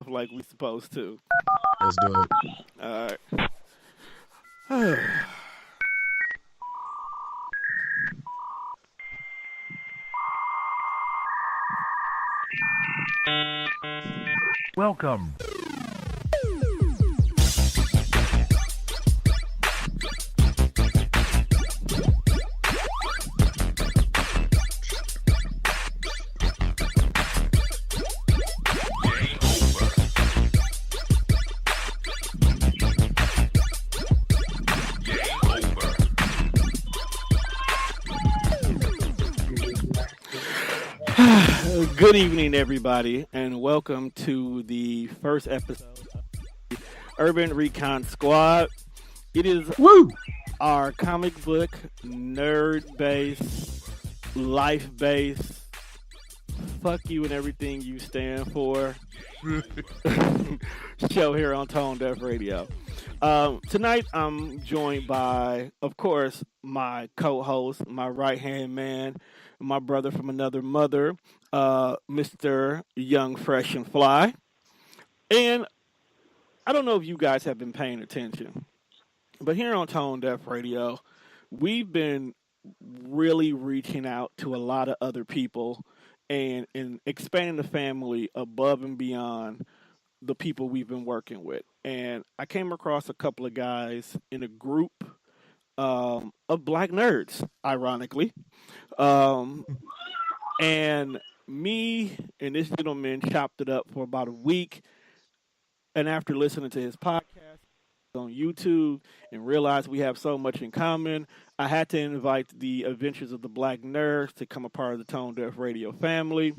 like we supposed to. Let's do it. All right. Welcome. Good evening, everybody, and welcome to the first episode of Urban Retcon Squad. It is our comic book, nerd-based, life-based, fuck you and everything you stand for show here on Tonedefradio. Tonight, I'm joined by, of course, my co-host, my right-hand man, my brother from another mother, Mr. Young, Fresh, and Fly. And I don't know if you guys have been paying attention, but here on Tonedefradio, we've been really reaching out to a lot of other people and expanding the family above and beyond the people we've been working with. And I came across a couple of guys in a group of black nerds, ironically. And me and this gentleman chopped it up for about a week. And after listening to his podcast on YouTube and realized we have so much in common, I had to invite the Adventures of the Black Nerds to come a part of the Tonedefradio family.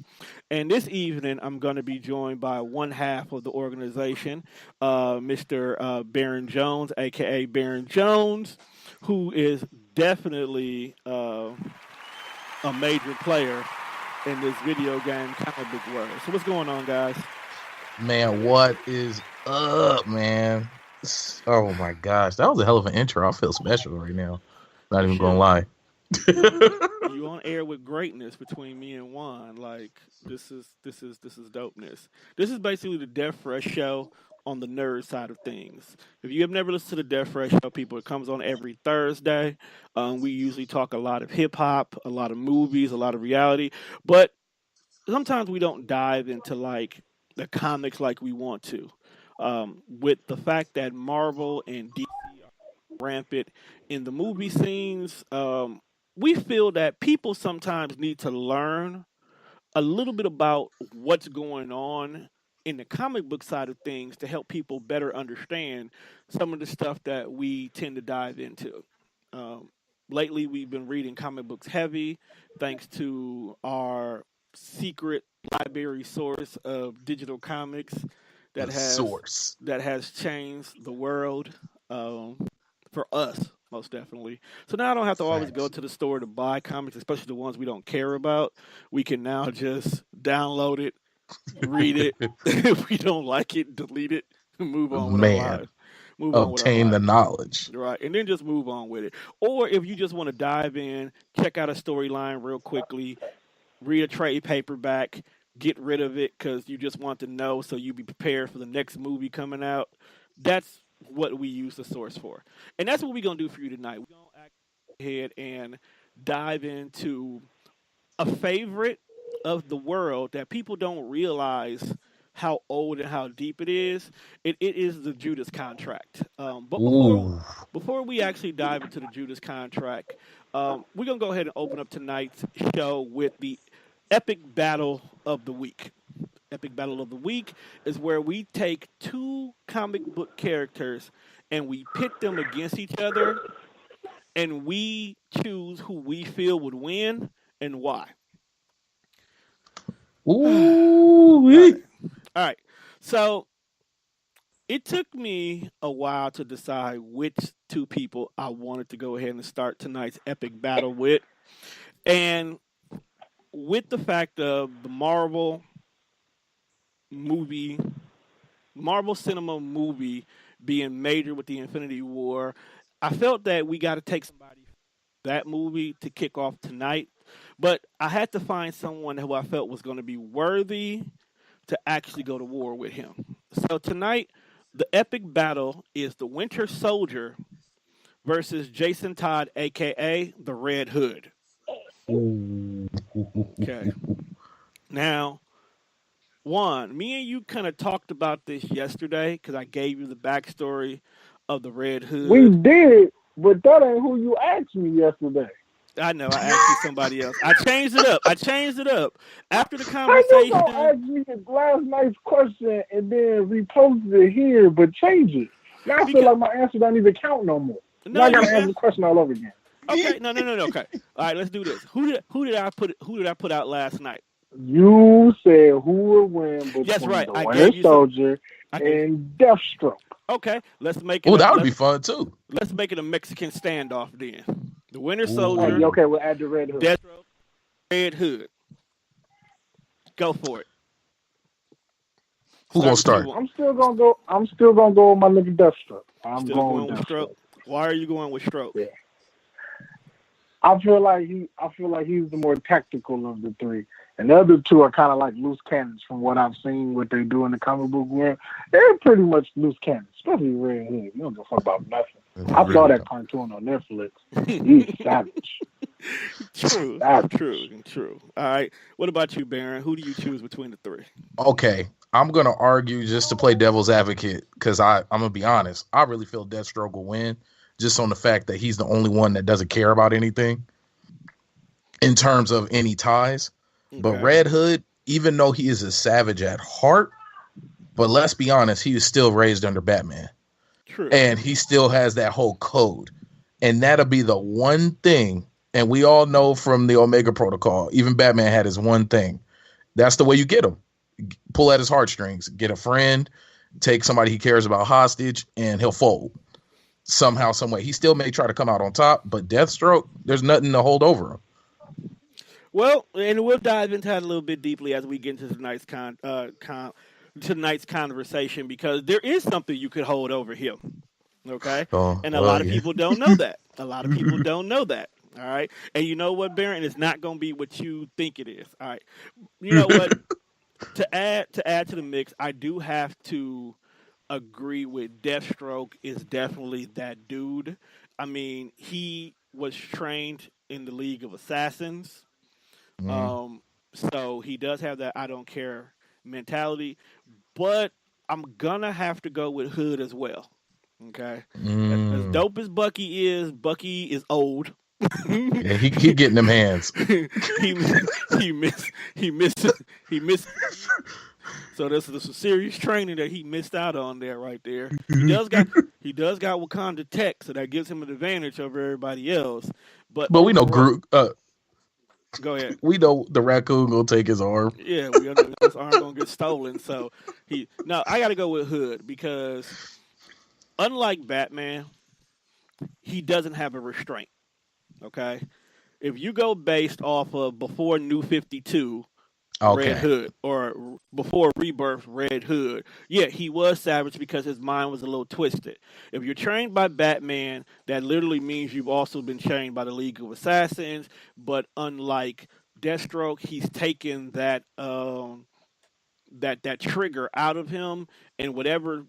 And this evening, I'm going to be joined by one half of the organization, Mr. Baron Jones, a.k.a. Baron Jones, who is definitely a major player in this video game comic book world. So what's going on, guys? Man, what is up, man? Oh my gosh, that was a hell of an intro. I feel special right now. Not even gonna lie. You on air with greatness between me and Juan. Like this is dopeness. This is basically the Death Fresh show on the nerd side of things. If you have never listened to the Death Fresh show, people, it comes on every Thursday. We usually talk a lot of hip hop, a lot of movies, a lot of reality, but sometimes we don't dive into like the comics like we want to. With the fact that Marvel and DC are rampant in the movie scenes, we feel that people sometimes need to learn a little bit about what's going on in the comic book side of things to help people better understand some of the stuff that we tend to dive into. Lately, we've been reading comic books heavy, thanks to our secret library source of digital comics that has changed the world for us, most definitely. So now I don't have to always go to the store to buy comics, especially the ones we don't care about. We can now just download it, read it. If we don't like it, delete it, move on with our lives. Obtain the knowledge. Right, and then just move on with it. Or if you just want to dive in, check out a storyline real quickly, read a trade paperback, get rid of it because you just want to know so you be prepared for the next movie coming out. That's what we use the source for. And that's what we're going to do for you tonight. We're going to go ahead and dive into a favorite of the world that people don't realize how old and how deep it is. It is the Judas contract. But before we actually dive into the Judas contract, we're going to go ahead and open up tonight's show with the Epic Battle of the Week. Epic Battle of the Week is where we take two comic book characters and we pit them against each other and we choose who we feel would win and why. Ooh. All right. So it took me a while to decide which two people I wanted to go ahead and start tonight's epic battle with. And with the fact of the Marvel cinema movie being major with the Infinity War, I felt that we got to take somebody from that movie to kick off tonight. But I had to find someone who I felt was going to be worthy to actually go to war with him. So tonight, the epic battle is the Winter Soldier versus Jason Todd, aka the Red Hood. Okay. Now, Juan, me and you kind of talked about this yesterday because I gave you the backstory of the Red Hood. We did, but that ain't who you asked me yesterday. I know. I asked you somebody else. I changed it up. After the How conversation. you gonna ask me last night's question and then repost it here, but change it? Now I feel like my answer don't even count no more. No, now I gotta answer the question all over again. Okay, no. Okay, all right. Let's do this. Who did I put out last night? You said who would win between right. the Winter Soldier and Deathstroke. Okay, let's make it. Oh, that would be fun too. Let's make it a Mexican standoff then. The Winter Soldier. Okay, we'll add the Red Hood. Deathstroke, Red Hood. Go for it. Who gonna start? I'm still gonna go with my nigga Deathstroke. I'm still going with Deathstroke. Why are you going with Stroke? Yeah. I feel like he's the more tactical of the three. And the other two are kind of like loose cannons from what I've seen, what they do in the comic book world. They're pretty much loose cannons, especially Red Hood. You don't give a fuck about nothing. I saw that cartoon on Netflix. He's savage. True. All right. What about you, Baron? Who do you choose between the three? Okay. I'm going to argue just to play devil's advocate because I'm going to be honest. I really feel Deathstroke will win just on the fact that he's the only one that doesn't care about anything in terms of any ties. Okay. But Red Hood, even though he is a savage at heart, but let's be honest, he was still raised under Batman. True. And he still has that whole code. And that'll be the one thing. And we all know from the Omega Protocol, even Batman had his one thing. That's the way you get him. Pull at his heartstrings, get a friend, take somebody he cares about hostage, and he'll fold somehow, some way. He still may try to come out on top, but Deathstroke, there's nothing to hold over him. Well, and we'll dive into that a little bit deeply as we get into tonight's conversation because there is something you could hold over him. Okay? And a lot of people don't know that. All right? And you know what, Baron? It's not going to be what you think it is. All right? You know what? To add to the mix, I do have to agree with Deathstroke is definitely that dude. I mean, he was trained in the League of Assassins. So he does have that I don't care mentality, but I'm gonna have to go with Hood as well. Okay, as dope as Bucky is old. Yeah, he getting them hands. he missed. So this is some serious training that he missed out on there right there. He does got Wakanda tech, so that gives him an advantage over everybody else. But we know Groot. Go ahead. We know the raccoon gonna take his arm. Yeah, we know his arm gonna get stolen. So I gotta go with Hood because unlike Batman, he doesn't have a restraint. Okay? If you go based off of before New 52, Red Hood, or before Rebirth, Red Hood, yeah, he was savage because his mind was a little twisted. If you're trained by Batman, that literally means you've also been trained by the League of Assassins, but unlike Deathstroke, he's taken that that trigger out of him, and whatever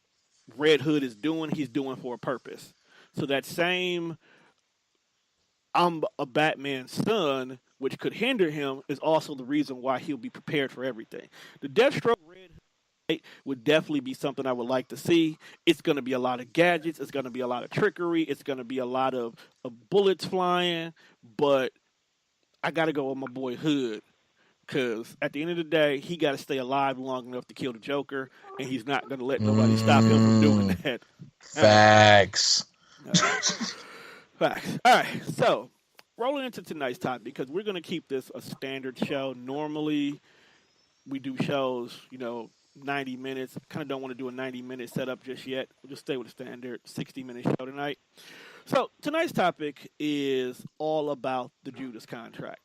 Red Hood is doing, he's doing for a purpose. So that same I'm a Batman's son, which could hinder him, is also the reason why he'll be prepared for everything. The Deathstroke Red Hood would definitely be something I would like to see. It's going to be a lot of gadgets. It's going to be a lot of trickery. It's going to be a lot of bullets flying. But I got to go with my boy Hood because at the end of the day, he got to stay alive long enough to kill the Joker, and he's not going to let nobody stop him from doing that. Facts. Facts. All right, so rolling into tonight's topic because we're going to keep this a standard show. Normally, we do shows, 90 minutes. Kind of don't want to do a 90-minute setup just yet. We'll just stay with a standard 60-minute show tonight. So tonight's topic is all about the Judas contract.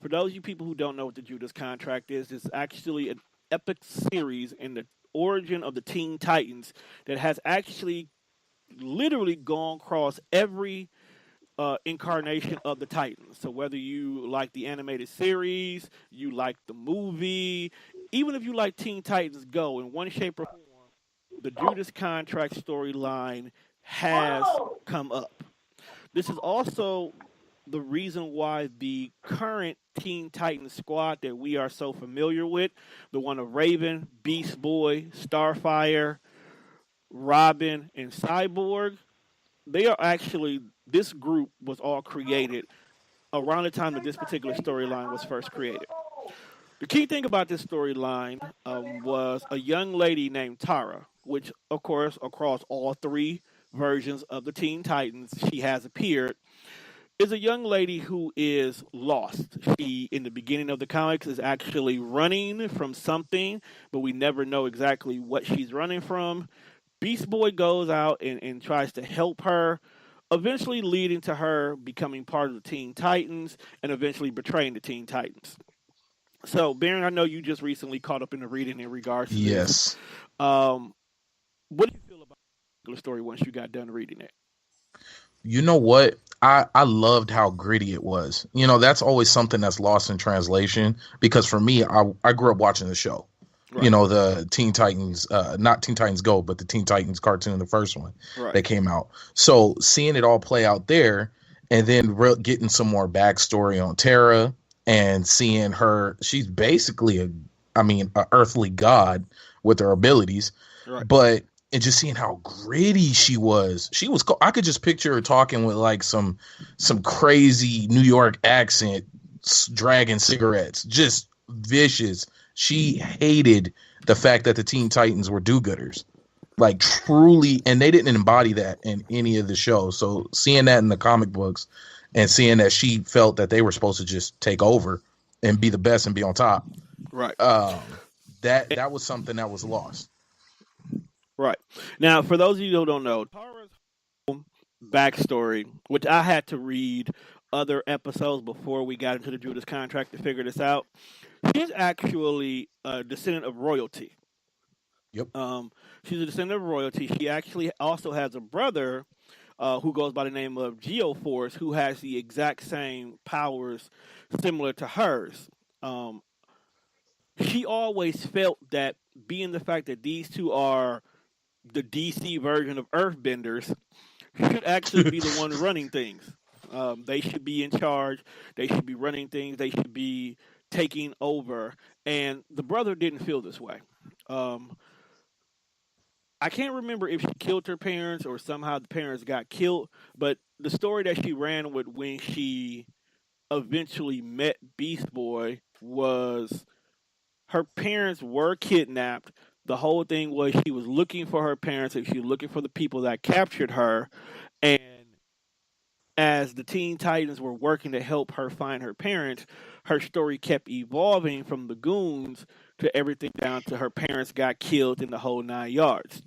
For those of you people who don't know what the Judas contract is, it's actually an epic series in the origin of the Teen Titans that has actually literally gone across every incarnation of the Titans. So whether you like the animated series, you like the movie, even if you like Teen Titans Go in one shape or form, the Judas contract storyline has come up. This is also the reason why the current Teen Titans squad that we are so familiar with, the one of Raven, Beast Boy, Starfire, Robin, and Cyborg, they are actually, this group was all created around the time that this particular storyline was first created. The key thing about this storyline was a young lady named Tara, which, of course, across all three versions of the Teen Titans, she has appeared, is a young lady who is lost. She, in the beginning of the comics, is actually running from something, but we never know exactly what she's running from. Beast Boy goes out and tries to help her, eventually leading to her becoming part of the Teen Titans and eventually betraying the Teen Titans. So, Baron, I know you just recently caught up in the reading in regards to this. What do you feel about the story once you got done reading it? You know what? I loved how gritty it was. You know, that's always something that's lost in translation, because for me, I grew up watching the show. Right. You know, the Teen Titans, not Teen Titans Go, but the Teen Titans cartoon, the first one that came out. So seeing it all play out there, and then getting some more backstory on Tara, and seeing her, she's basically an earthly god with her abilities, but and just seeing how gritty she was. I could just picture her talking with like some crazy New York accent, dragging cigarettes, just vicious. She hated the fact that the Teen Titans were do-gooders, like truly, and they didn't embody that in any of the shows. So seeing that in the comic books and seeing that she felt that they were supposed to just take over and be the best and be on top, right? That was something that was lost. Right. Now, for those of you who don't know, Tara's backstory, which I had to read other episodes before we got into the Judas contract to figure this out, she's actually a descendant of royalty. Yep. She's a descendant of royalty. She actually also has a brother who goes by the name of Geoforce, who has the exact same powers similar to hers. She always felt that, being the fact that these two are the DC version of earthbenders, should actually be the one running things. They should be in charge. They should be running things. They should be taking over. And the brother didn't feel this way. I can't remember if she killed her parents or somehow the parents got killed, but the story that she ran with when she eventually met Beast Boy was her parents were kidnapped. The whole thing was she was looking for her parents and she was looking for the people that captured her. And as the Teen Titans were working to help her find her parents, her story kept evolving from the goons to everything down to her parents got killed in the whole 9 yards.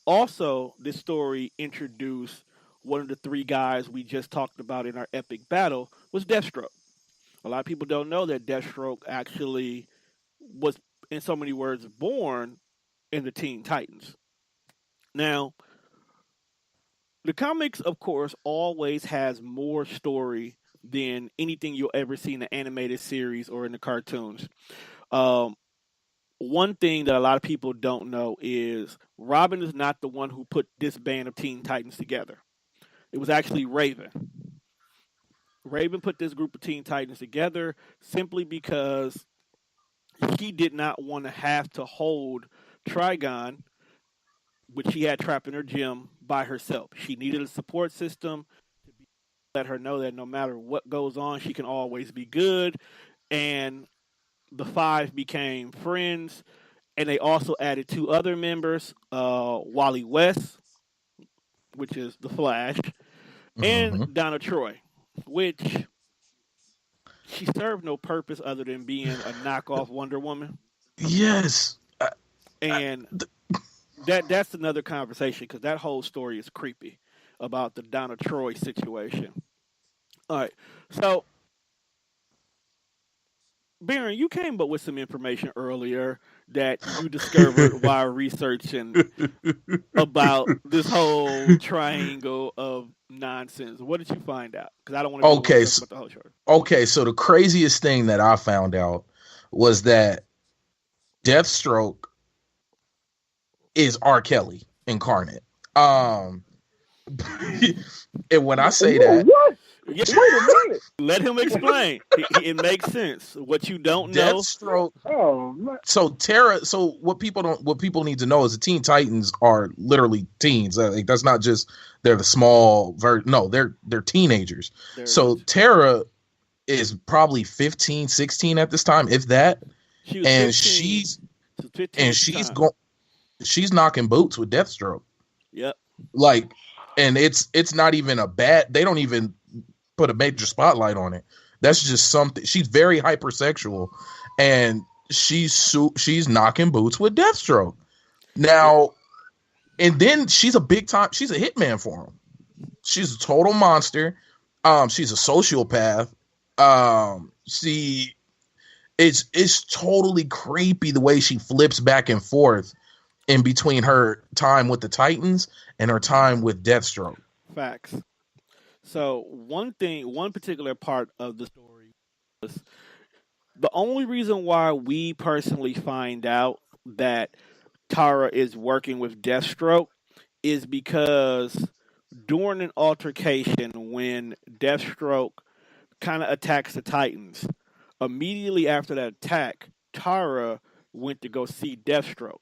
Also, this story introduced one of the three guys we just talked about in our epic battle was Deathstroke. A lot of people don't know that Deathstroke actually was, in so many words, born in the Teen Titans. Now, the comics, of course, always has more story than anything you'll ever see in the animated series or in the cartoons. One thing that a lot of people don't know is Robin is not the one who put this band of Teen Titans together. It was actually Raven. Raven put this group of Teen Titans together simply because he did not want to have to hold Trigon, which she had trapped in her gym, by herself. She needed a support system to let her know that no matter what goes on, she can always be good. And the five became friends, and they also added two other members, Wally West, which is the Flash, and Donna Troy, which she served no purpose other than being a knockoff Wonder Woman. Yes. And that's another conversation, because that whole story is creepy about the Donna Troy situation. All right. So, Baron, you came up with some information earlier that you discovered while researching about this whole triangle of nonsense. What did you find out? Because I don't want to about the whole show. Okay, so the craziest thing that I found out was that Deathstroke is R. Kelly incarnate. And when I say that, what? Yeah. Wait a minute. Let him explain. It makes sense. What you don't know. Deathstroke. Oh man. So Terra. So what people need to know is the Teen Titans are literally teens. Like, that's not just they're the small version. No, they're teenagers. So Terra is probably 15, 16 at this time, if that. And she's knocking boots with Deathstroke. Yep. Like, and it's not even a bad. They don't even put a major spotlight on it. That's just something. She's very hypersexual, and she's knocking boots with Deathstroke. Now, and then she's a hitman for him. She's a total monster. She's a sociopath. It's totally creepy the way she flips back and forth in between her time with the Titans and her time with Deathstroke. Facts. So one particular part of the story was the only reason why we personally find out that Tara is working with Deathstroke is because during an altercation when Deathstroke kind of attacks the Titans, immediately after that attack, Tara went to go see Deathstroke.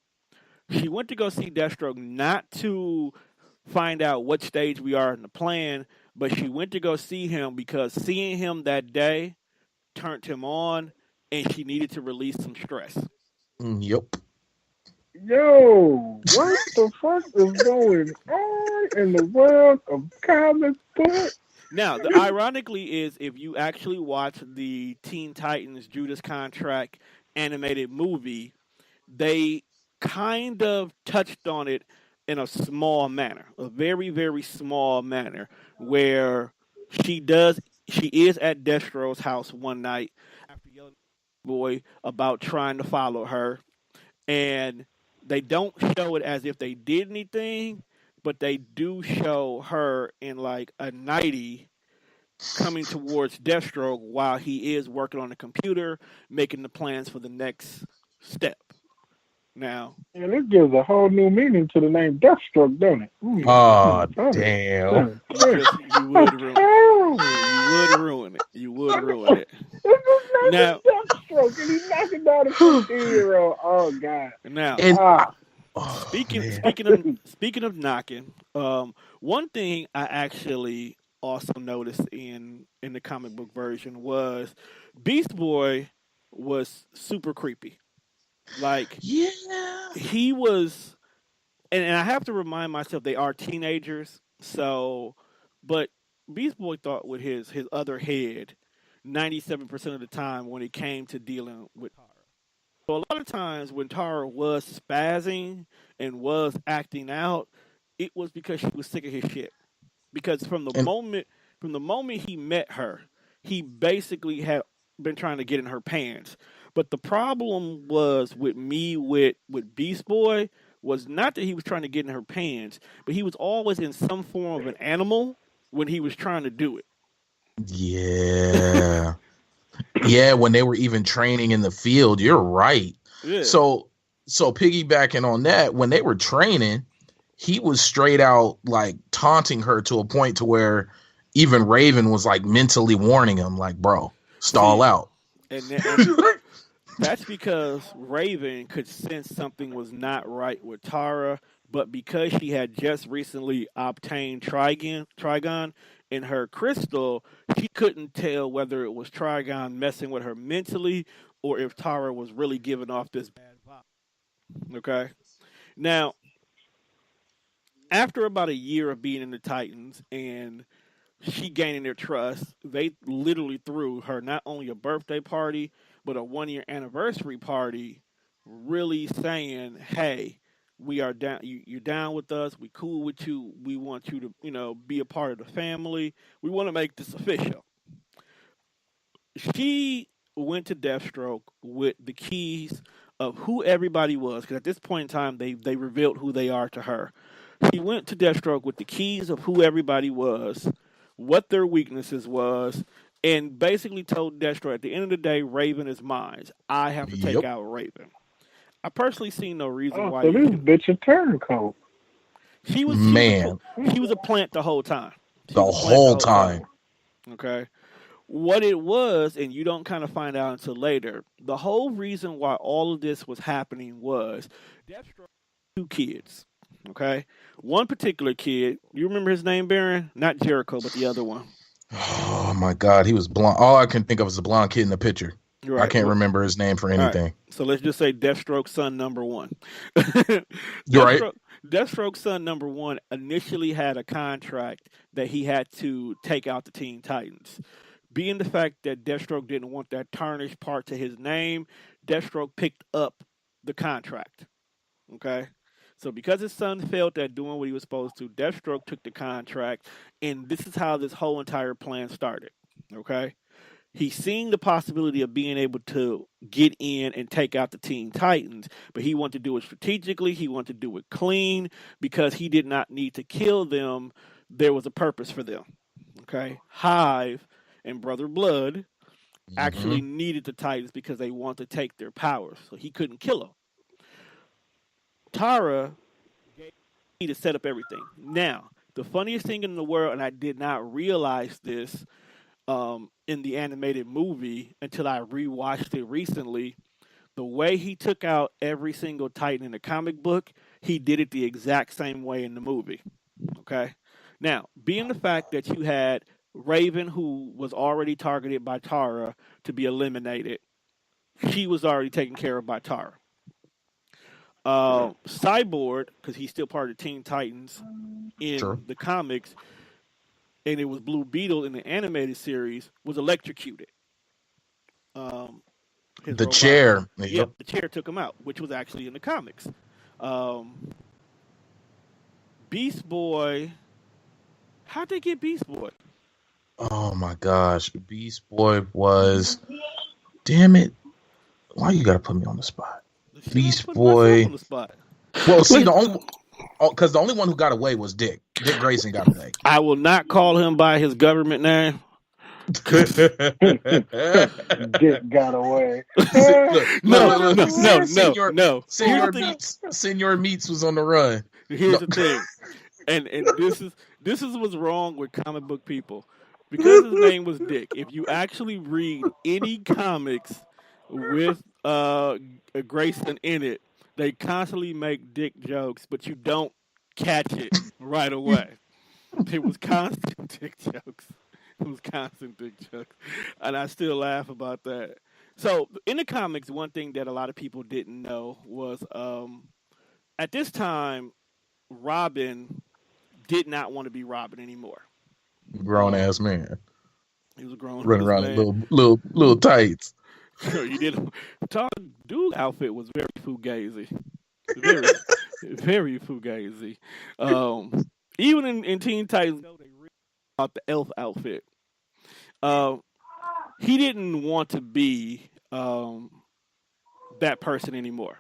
She went to go see Deathstroke not to find out what stage we are in the plan, but she went to go see him because seeing him that day turned him on, and she needed to release some stress. Yep. Yo, what the fuck is going on in the world of comic books? Now, ironically is if you actually watch the Teen Titans Judas Contract animated movie, they kind of touched on it in a small manner, a very, very small manner, where she is at Destro's house one night after yelling at the boy about trying to follow her, and they don't show it as if they did anything, but they do show her in like a nightie coming towards Deathstroke while he is working on the computer, making the plans for the next step. Now, yeah, this gives a whole new meaning to the name Deathstroke, don't it? Oh, damn. You would ruin it. You would ruin it. Now, Deathstroke, and he's knocking down a 15-year-old. Oh God. Now, speaking of knocking, one thing I actually also noticed in the comic book version was Beast Boy was super creepy. Like, yeah, he was, and I have to remind myself they are teenagers. So, but Beast Boy thought with his other head 97% of the time when it came to dealing with Tara. So a lot of times when Tara was spazzing and was acting out, it was because she was sick of his shit. Because from the moment he met her, he basically had been trying to get in her pants. But the problem was with Beast Boy was not that he was trying to get in her pants, but he was always in some form of an animal when he was trying to do it. Yeah. Yeah, when they were even training in the field, you're right. Yeah. So piggybacking on that, when they were training, he was straight out like taunting her to a point to where even Raven was like mentally warning him, like, bro, stall out. And that's because Raven could sense something was not right with Tara, but because she had just recently obtained Trigon in her crystal, she couldn't tell whether it was Trigon messing with her mentally or if Tara was really giving off this bad vibe. Okay? Now, after about a year of being in the Titans and she gaining their trust, they literally threw her not only a birthday party, but a 1-year anniversary party, really saying, hey, we are down. You're down with us. We cool with you. We want you to, be a part of the family. We want to make this official. She went to Deathstroke with the keys of who everybody was, because at this point in time, they revealed who they are to her. She went to Deathstroke with the keys of who everybody was, what their weaknesses was, and basically told Deathstroke, at the end of the day, Raven is mine. I have to take out Raven. I personally see no reason why. So this bitch a turncoat. She was a plant the whole time. The whole time. Okay. What it was, and you don't kind of find out until later, the whole reason why all of this was happening was Deathstroke had 2 kids. Okay. One particular kid, you remember his name, Baron? Not Jericho, but the other one. Oh my God, he was blonde. All I can think of is the blonde kid in the picture. Right. I can't remember his name for anything. Right. So let's just say Deathstroke's son number 1. You're right. Deathstroke's son number 1 initially had a contract that he had to take out the Teen Titans. Being the fact that Deathstroke didn't want that tarnished part to his name, Deathstroke picked up the contract. Okay? So because his son failed at doing what he was supposed to, Deathstroke took the contract, and this is how this whole entire plan started. Okay? He's seeing the possibility of being able to get in and take out the Teen Titans, but he wanted to do it strategically. He wanted to do it clean because he did not need to kill them. There was a purpose for them. Okay? Hive and Brother Blood actually needed the Titans because they wanted to take their powers, so he couldn't kill them. Tara gave me to set up everything. Now, the funniest thing in the world, and I did not realize this in the animated movie until I rewatched it recently, the way he took out every single Titan in the comic book, he did it the exact same way in the movie. Okay? Now, being the fact that you had Raven, who was already targeted by Tara to be eliminated, she was already taken care of by Tara. Cyborg, because he's still part of the Teen Titans in the comics, and it was Blue Beetle in the animated series, was electrocuted. The chair. Yep, the chair took him out, which was actually in the comics. Beast Boy. How'd they get Beast Boy? Oh my gosh. Beast Boy was. Damn it. Why you gotta put me on the spot? Beast Boy. Well, see, the only one who got away was Dick. Dick Grayson got away. I will not call him by his government name. Dick got away. No. Senor Meats was on the run. Here's the thing, and this is what's wrong with comic book people. Because his name was Dick, if you actually read any comics with Grayson in it, they constantly make Dick jokes, but you don't catch it right away. It was constant Dick jokes. And I still laugh about that. So in the comics, one thing that a lot of people didn't know was at this time, Robin did not want to be Robin anymore. Grown ass man. He was a grown running around man. in little tights. You did. Tom Dude outfit was very fugazi. Very fugazi. Even in Teen Titans, they read about the elf outfit. He didn't want to be that person anymore.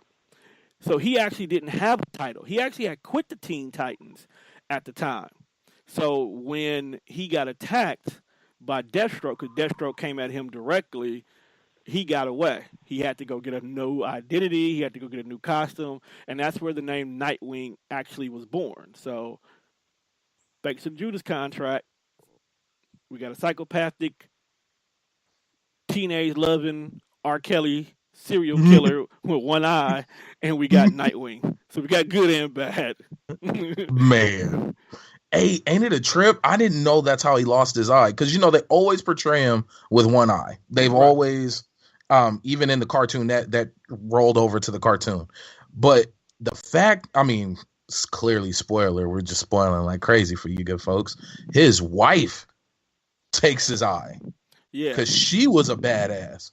So he actually didn't have a title. He actually had quit the Teen Titans at the time. So when he got attacked by Deathstroke, because Deathstroke came at him directly, he got away. He had to go get a new identity. He had to go get a new costume. And that's where the name Nightwing actually was born. So thanks to the Judas contract, we got a psychopathic, teenage-loving R. Kelly serial killer with one eye, and we got Nightwing. So we got good and bad. Man. Hey, ain't it a trip? I didn't know that's how he lost his eye. Because, they always portray him with one eye. They've always, even in the cartoon, that rolled over to the cartoon. But the fact, it's clearly spoiler. We're just spoiling like crazy for you good folks. His wife takes his eye. Yeah. Because she was a badass.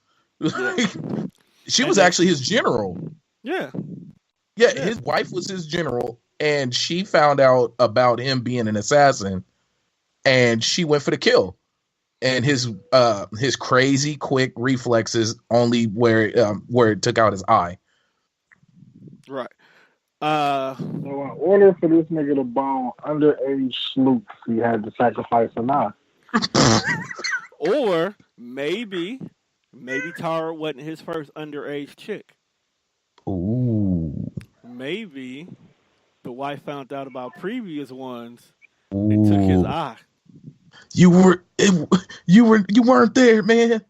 She was actually his general. Yeah. Yeah, his wife was his general. And she found out about him being an assassin, and she went for the kill. And his crazy quick reflexes only where it took out his eye. Right. So in order for this nigga to bone underage sleuths, he had to sacrifice an eye. Or maybe Tara wasn't his first underage chick. Ooh. maybe the wife found out about previous ones and took his eye. You weren't there, man.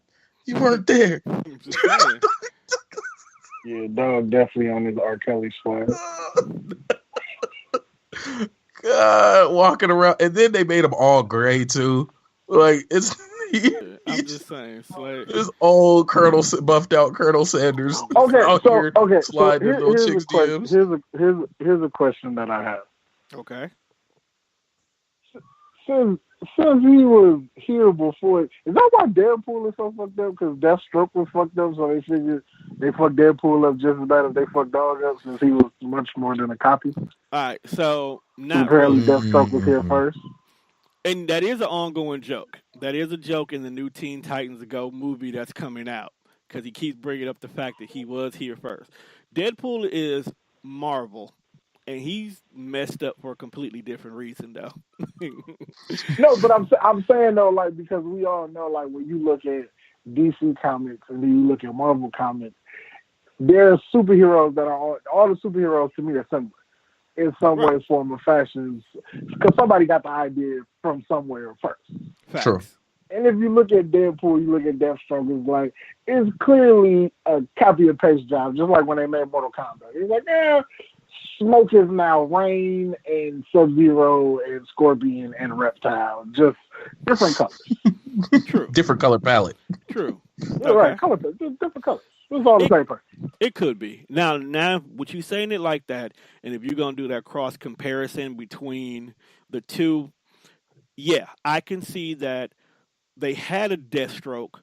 You weren't there. I'm just saying. Yeah, dog definitely on his R. Kelly swag. God, walking around, and then they made him all gray too. Like it's. I'm just saying. This old buffed out Colonel Sanders. Okay, so here's a question that I have. Okay. Since he was here before, is that why Deadpool is so fucked up? Because Deathstroke was fucked up, so they figured they fucked Deadpool up just as bad as they fucked Dog up, since he was much more than a copy. All right, so not apparently really. Deathstroke was here first. And that is an ongoing joke. That is a joke in the new Teen Titans Go movie that's coming out, because he keeps bringing up the fact that he was here first. Deadpool is Marvel, and he's messed up for a completely different reason, though. No, but I'm saying though, like, because we all know, like, when you look at DC comics and then you look at Marvel comics, there's superheroes that are all the superheroes to me are similar in some way, form, or fashion, because somebody got the idea from somewhere first. Facts. True. And if you look at Deadpool, you look at Deathstroke, it's clearly a copy and paste job, just like when they made Mortal Kombat. It's like, Smoke is now Rain and Sub-Zero and Scorpion and Reptile, just different colors. True. Different color palette. True. Yeah, right, different colors. It's all the same person. It could be. Now, with you saying it like that, and if you're going to do that cross comparison between the two, yeah, I can see that they had a Deathstroke,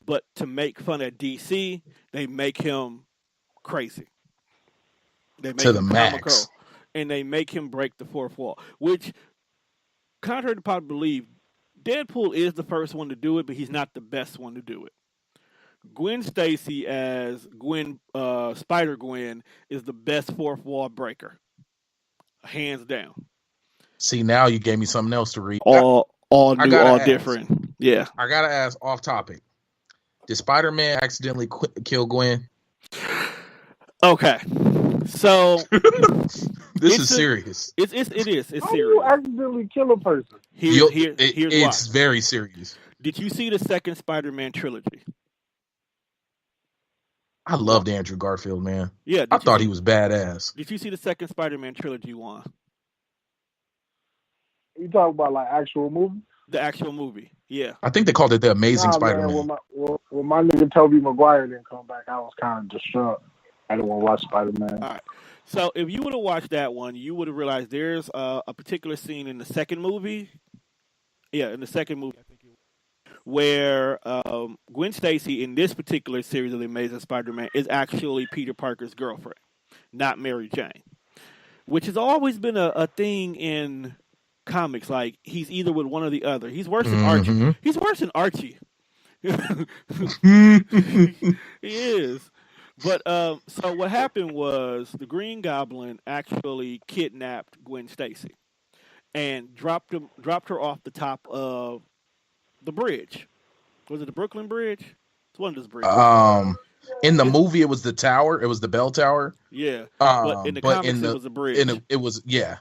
but to make fun of DC, they make him crazy. They make to the him max. Comical, and they make him break the fourth wall, which, contrary to popular belief, Deadpool is the first one to do it, but he's not the best one to do it. Gwen Stacy as Spider-Gwen is the best fourth wall breaker, hands down. See, now you gave me something else to read. All new, all different. Yeah. I gotta ask, off topic. Did Spider-Man accidentally kill Gwen? Okay. So this is serious. It is. It's How serious. do you accidentally kill a person? Here's it's why. very serious. Did you see the second Spider-Man trilogy? I loved Andrew Garfield, man. Yeah. I thought he was badass. Did you see the second Spider-Man trilogy one? You talking about like actual movie? The actual movie, yeah. I think they called it The Amazing Spider-Man. Man, when my nigga Tobey Maguire didn't come back, I was kind of distraught. I didn't want to watch Spider-Man. All right. So if you would have watched that one, you would have realized there's a particular scene in the second movie. Yeah, in the second movie, I think it was, where Gwen Stacy in this particular series of The Amazing Spider-Man is actually Peter Parker's girlfriend, not Mary Jane, which has always been a thing in comics. Like, he's either with one or the other. He's worse than Archie. He's worse than Archie. He is. But so what happened was the Green Goblin actually kidnapped Gwen Stacy and dropped her off the top of the bridge. Was it the Brooklyn Bridge? It's one of those bridges. In the movie, it was the tower. It was the bell tower. Yeah. But in the comics, it was a bridge. It was Yep.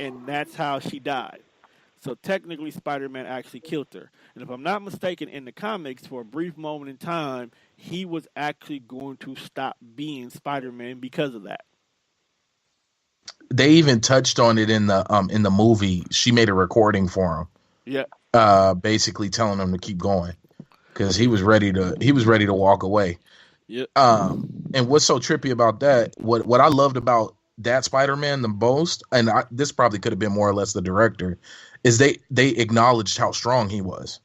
And that's how she died. So technically, Spider-Man actually killed her. And if I'm not mistaken, in the comics, for a brief moment in time, he was actually going to stop being Spider-Man because of that. They even touched on it in the movie. She made a recording for him. Yeah. Basically telling him to keep going because he was ready to walk away. Yep. And what's so trippy about that? What I loved about that Spider-Man the most, and this probably could have been more or less the director, is they acknowledged how strong he was.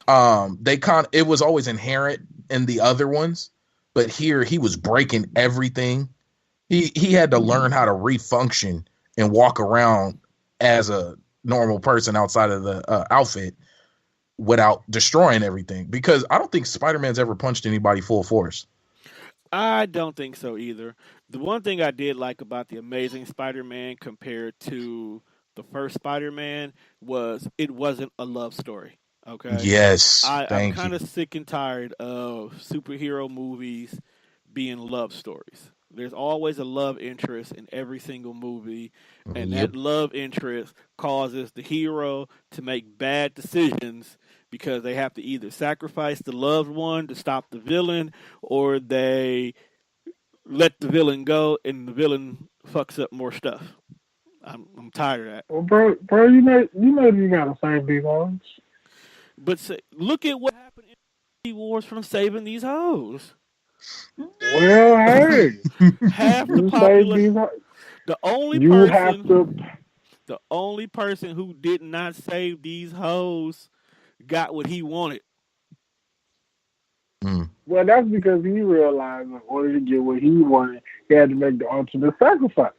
It was always inherent in the other ones, but here he was breaking everything. He had to learn how to refunction and walk around as a normal person outside of the outfit without destroying everything. Because I don't think Spider-Man's ever punched anybody full force. I don't think so either. The one thing I did like about the Amazing Spider-Man compared to the first Spider-Man was it wasn't a love story. Okay. Yes, I'm thank kind you. of sick and tired of superhero movies being love stories. There's always a love interest in every single movie, and Yep. that love interest causes the hero to make bad decisions because they have to either sacrifice the loved one to stop the villain, or they let the villain go and the villain fucks up more stuff. I'm tired of that. Well, bro, you know you gotta save these hoes. But look at what happened in Wars from saving these hoes. Well, hey, Half the you save these population. hoes. The only You have person, to. the only person who did not save these hoes got what he wanted. Well, that's because he realized in order to get what he wanted, he had to make the ultimate sacrifice.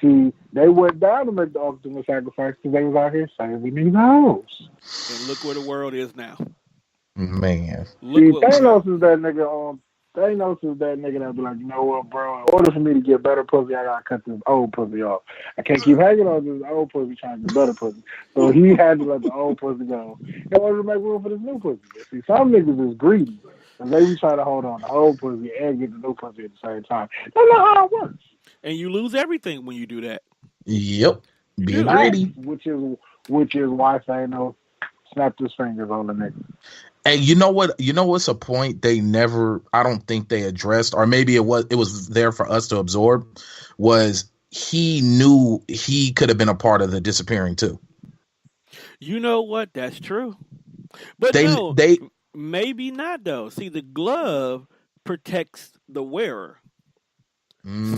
See, they went down to make the ultimate sacrifice because they was out here saving these hoes. And look where the world is now. Man. See, Thanos is that nigga. Thanos is that nigga that be like, you know what, bro? In order for me to get better pussy, I gotta cut this old pussy off. I can't keep hanging on this old pussy trying to get better pussy. So he had to let the old pussy go in order to make room for this new pussy. See, some niggas is greedy. And they be trying to hold on to the old pussy and get the new pussy at the same time. That's not how it works. And you lose everything when you do that. Yep. Being greedy. Which is why Thanos snapped his fingers on the nigga. And you know what? You know what's a point they never, I don't think they addressed, or maybe it was there for us to absorb, was he knew he could have been a part of the disappearing too. You know what? That's true. But maybe not though. See, the glove protects the wearer.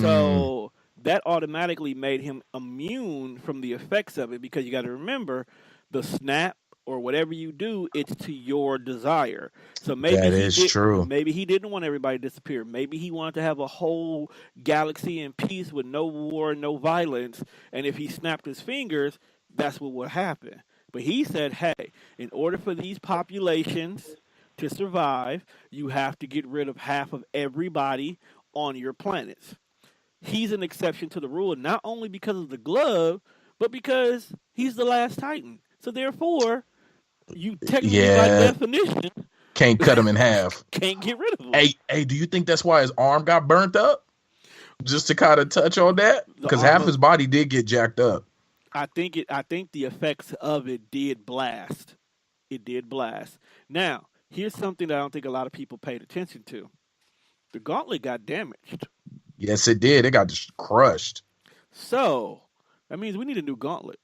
So that automatically made him immune from the effects of it, because you got to remember, the snap or whatever you do, it's to your desire. So maybe that is true. Maybe he didn't want everybody to disappear. Maybe he wanted to have a whole galaxy in peace with no war, no violence. And if he snapped his fingers, that's what would happen. But he said, hey, in order for these populations to survive, you have to get rid of half of everybody on your planets. He's an exception to the rule, not only because of the glove, but because he's the last Titan. So therefore, you technically, by definition, can't cut him in half. Can't get rid of him. Hey, do you think that's why his arm got burnt up? Just to kind of touch on that, because half his body did get jacked up. I think the effects of it did blast. It did blast. Now, here's something that I don't think a lot of people paid attention to. The gauntlet got damaged. Yes, it did. It got just crushed. So that means we need a new gauntlet.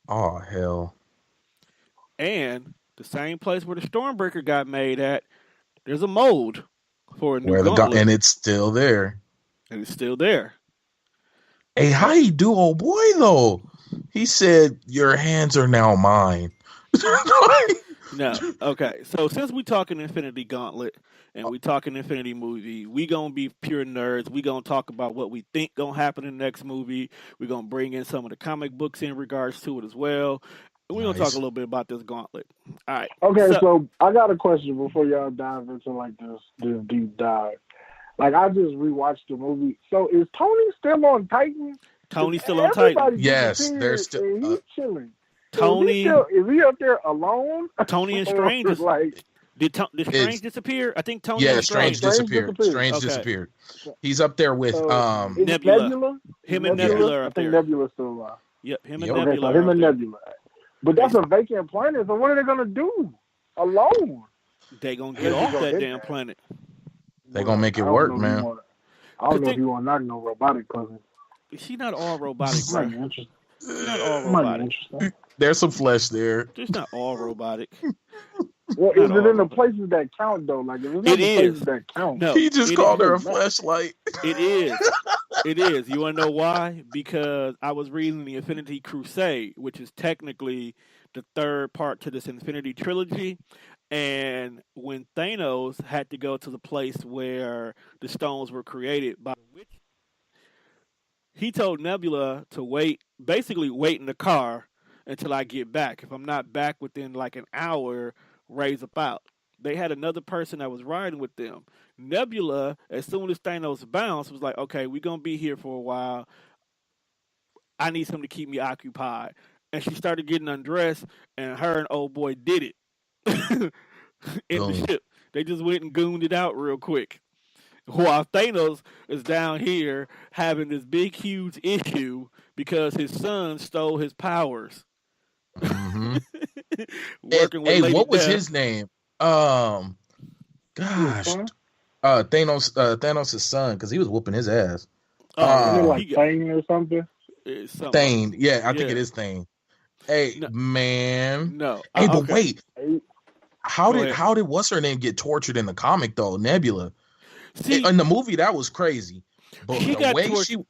Oh, hell. And the same place where the Stormbreaker got made at, there's a mold for a new gauntlet. And it's still there. And it's still there. Hey, how you do, old boy, though? He said, your hands are now mine. No. Okay. So since we talking Infinity Gauntlet and we talking Infinity movie, we gonna be pure nerds. We gonna talk about what we think gonna happen in the next movie. We gonna bring in some of the comic books in regards to it as well. And we're gonna talk a little bit about this gauntlet. All right. Okay, so I got a question before y'all dive into like this deep dive. Like, I just rewatched the movie. So is Tony still on Titan? Tony's still on Titan. Yes, they're still. He's chilling. Tony, is he up there alone? Tony and Strange is like. Did Strange disappear? I think Tony. Yeah, Strange disappeared. Strange disappeared. He's up there with Nebula. Him and Nebula are up there. I think Nebula's still alive. Yep, him and Nebula. So him and Nebula. But that's a vacant planet. So what are they gonna do alone? They gonna get off that damn planet. They gonna make it work, man. I don't know if you want to knock no robotic cousin. She's not all robotic, bro. She's not all robotic. There's some flesh there. It's not all robotic. Well, Not is it in all the of it. places that count though? Like, if it's not It the is. places that count, No, He just it called her a is. fleshlight. it is. It is. You want to know why? Because I was reading the Infinity Crusade, which is technically the third part to this Infinity Trilogy. And when Thanos had to go to the place where the stones were created by which he told Nebula to basically wait in the car until I get back. If I'm not back within like an hour, raise up out. They had another person that was riding with them. Nebula, as soon as Thanos bounced, was like, okay, we're going to be here for a while. I need something to keep me occupied. And she started getting undressed, and her and old boy did it in the Boom. ship. They just went and gooned it out real quick. While Thanos is down here having this big, huge issue because his son stole his powers. Mm-hmm. Working with Hey, Lady what was Death. his name? Gosh, Son? Thanos' son, because he was whooping his ass. Is it Oh, like Thane or something? it's something. Thane, yeah, I think Yeah. it is Thane. Hey, No. man. No. Hey, but Okay. wait, Hey, how Go did ahead. what's her name get tortured in the comic though? Nebula. See, In the movie, that was crazy. But she the got way tortured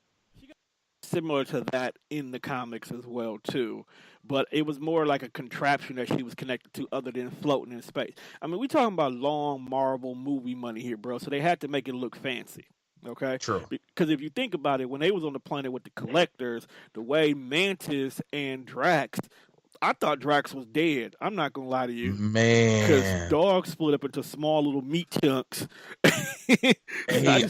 similar to that in the comics as well too, but it was more like a contraption that she was connected to other than floating in space. I mean, we talking about long Marvel movie money here, bro, so they had to make it look fancy. Okay, True. because if you think about it, when they was on the planet with the collectors, the way Mantis and Drax, I thought Drax was dead. I'm not gonna lie to you, because Man. dog split up into small little meat chunks. Hey,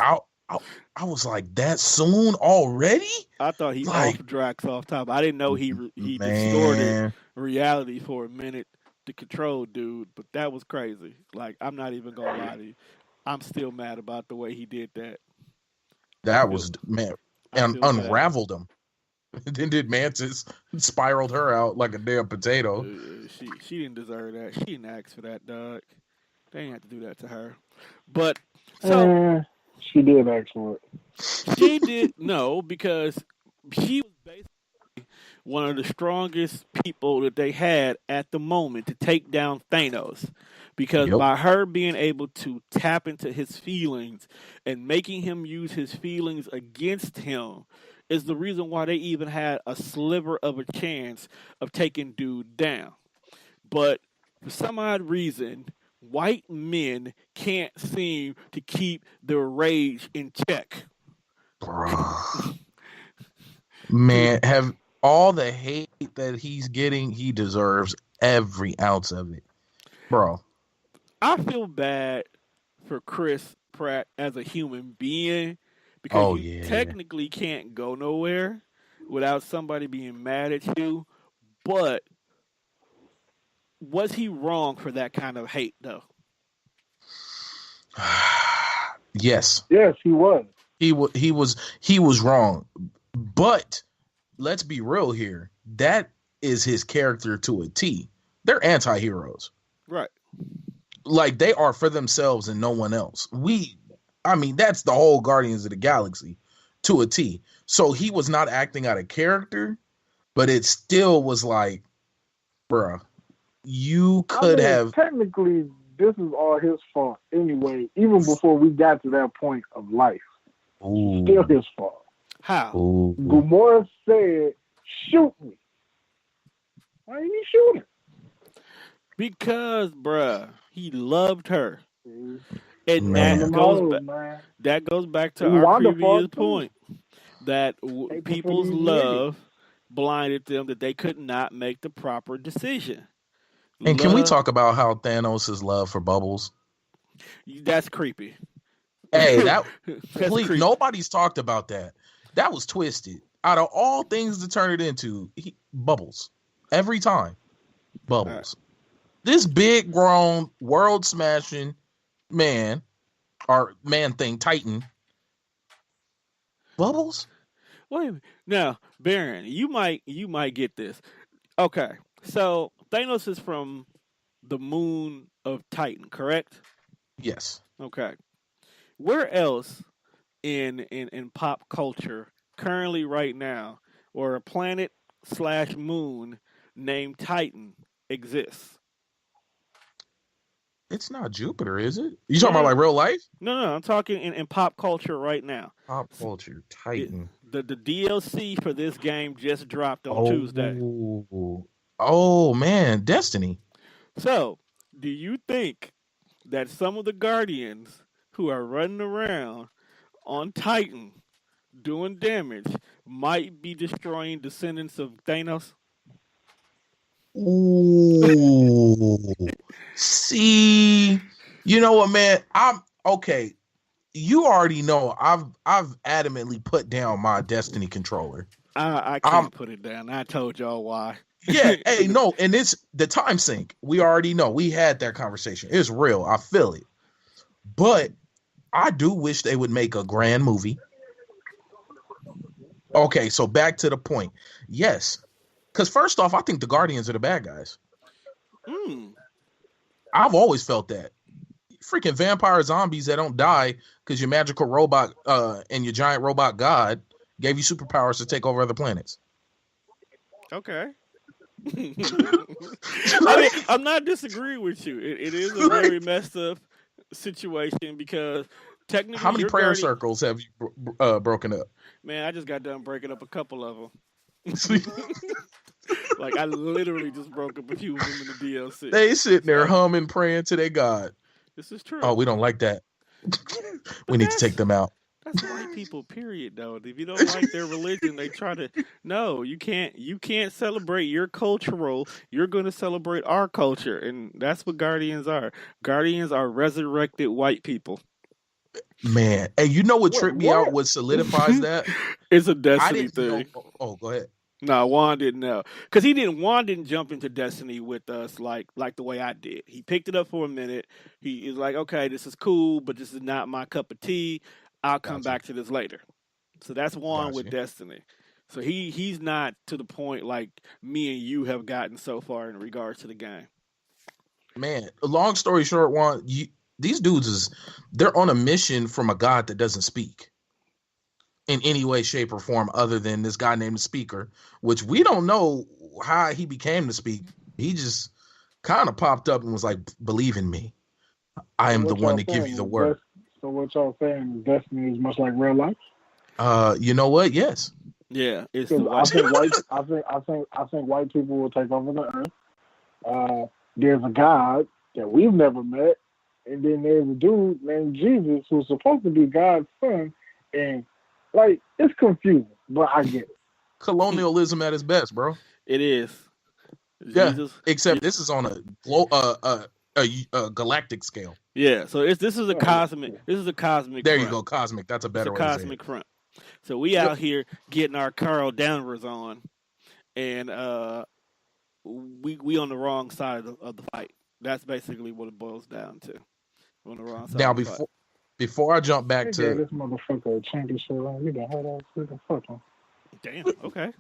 I was like, that soon already? I thought he Like, off Drax off top. I didn't know he distorted man. reality for a minute to control dude, but that was crazy. Like, I'm not even gonna lie to you. I'm still mad about the way he did that. That was, man, I and feel bad. unraveled him. Then did Mantis spiraled her out like a damn potato. She didn't deserve that. She didn't ask for that, dog. They didn't have to do that to her. But so she did ask for it. she did no, because she was basically one of the strongest people that they had at the moment to take down Thanos. Because Yep. by her being able to tap into his feelings and making him use his feelings against him is the reason why they even had a sliver of a chance of taking dude down. But for some odd reason, white men can't seem to keep their rage in check. Bruh. Man, have all the hate that he's getting, he deserves every ounce of it. Bro. I feel bad for Chris Pratt as a human being because you technically can't go nowhere without somebody being mad at you. But was he wrong for that kind of hate, though? Yes. Yes, he was. He was wrong. But let's be real here. That is his character to a T. They're anti-heroes. Right. Like, they are for themselves and no one else. That's the whole Guardians of the Galaxy to a T. So he was not acting out of character, but it still was like, bruh, you could have. Technically, this is all his fault anyway, even before we got to that point of life. Ooh. Still his fault. How? Ooh. Gamora said, shoot me. Why didn't he shoot her? Because, bruh, he loved her. And Man. that goes back to our previous point that people's love blinded them that they could not make the proper decision. And can we talk about how Thanos' love for Bubbles? That's creepy. Hey, please, creepy. Nobody's talked about that. That was twisted. Out of all things to turn it into, Bubbles. Every time. Bubbles. This big grown world smashing man, or man thing, Titan. Bubbles? Wait a minute. Now, Baron, you might get this. Okay. So Thanos is from the moon of Titan, correct? Yes. Okay. Where else in pop culture currently right now or a planet/moon named Titan exists? It's not Jupiter, is it? You talking about like real life? No, I'm talking in pop culture right now. Pop culture, Titan. The DLC for this game just dropped on Tuesday. Oh man, Destiny. So, do you think that some of the Guardians who are running around on Titan doing damage might be destroying descendants of Thanos? Ooh. See, you know what, man? I'm okay. You already know I've adamantly put down my Destiny controller. I can't put it down. I told y'all why. Yeah, hey, no, and it's the time sink. We already know. We had that conversation. It's real. I feel it. But I do wish they would make a grand movie. Okay, so back to the point. Yes. Because first off, I think the Guardians are the bad guys. I've always felt that. Freaking vampire zombies that don't die because your magical robot and your giant robot god gave you superpowers to take over other planets. Okay. I mean, I'm not disagreeing with you. It is a very messed up situation because technically, how many prayer circles have you broken up? Man, I just got done breaking up a couple of them. Like I literally just broke up a few of them in the DLC. They sitting there humming, praying to their God. This is true. Oh, we don't like that. We need to take them out. That's white people, period, though. If you don't like their religion, they try to. No, you can't celebrate your cultural. You're going to celebrate our culture, and that's what Guardians are. Guardians are resurrected white people. Man, hey, you know what tripped me out? What solidifies that? It's a Destiny thing. Oh, go ahead. No, Juan didn't know because Juan didn't jump into Destiny with us like the way I did. He picked it up for a minute. He is like, okay, this is cool, but this is not my cup of tea. I'll come back to this later. So that's Juan with Destiny. So he's not to the point like me and you have gotten so far in regards to the game. Man, long story short, Juan, these dudes they're on a mission from a god that doesn't speak in any way, shape, or form other than this guy named the Speaker, which we don't know how he became the Speak. He just kind of popped up and was like, believe in me. I am the one to give you the word. So what y'all saying is Destiny is much like real life? You know what? Yes. Yeah. I think white people will take over the earth. There's a God that we've never met, and then there's a dude named Jesus who's supposed to be God's son, and like, it's confusing, but I get it. Colonialism at its best, bro. It is. Yeah, except this is on a galactic scale. Yeah, so this is a cosmic. This is a cosmic. There front. you go, cosmic. That's a better it's a cosmic front. So we out here getting our Carl Danvers on, and we on the wrong side of the fight. That's basically what it boils down to. We're on the wrong side. Now before I jump back to this motherfucker change his shit on. You done heard all this fuck him. Damn. Okay.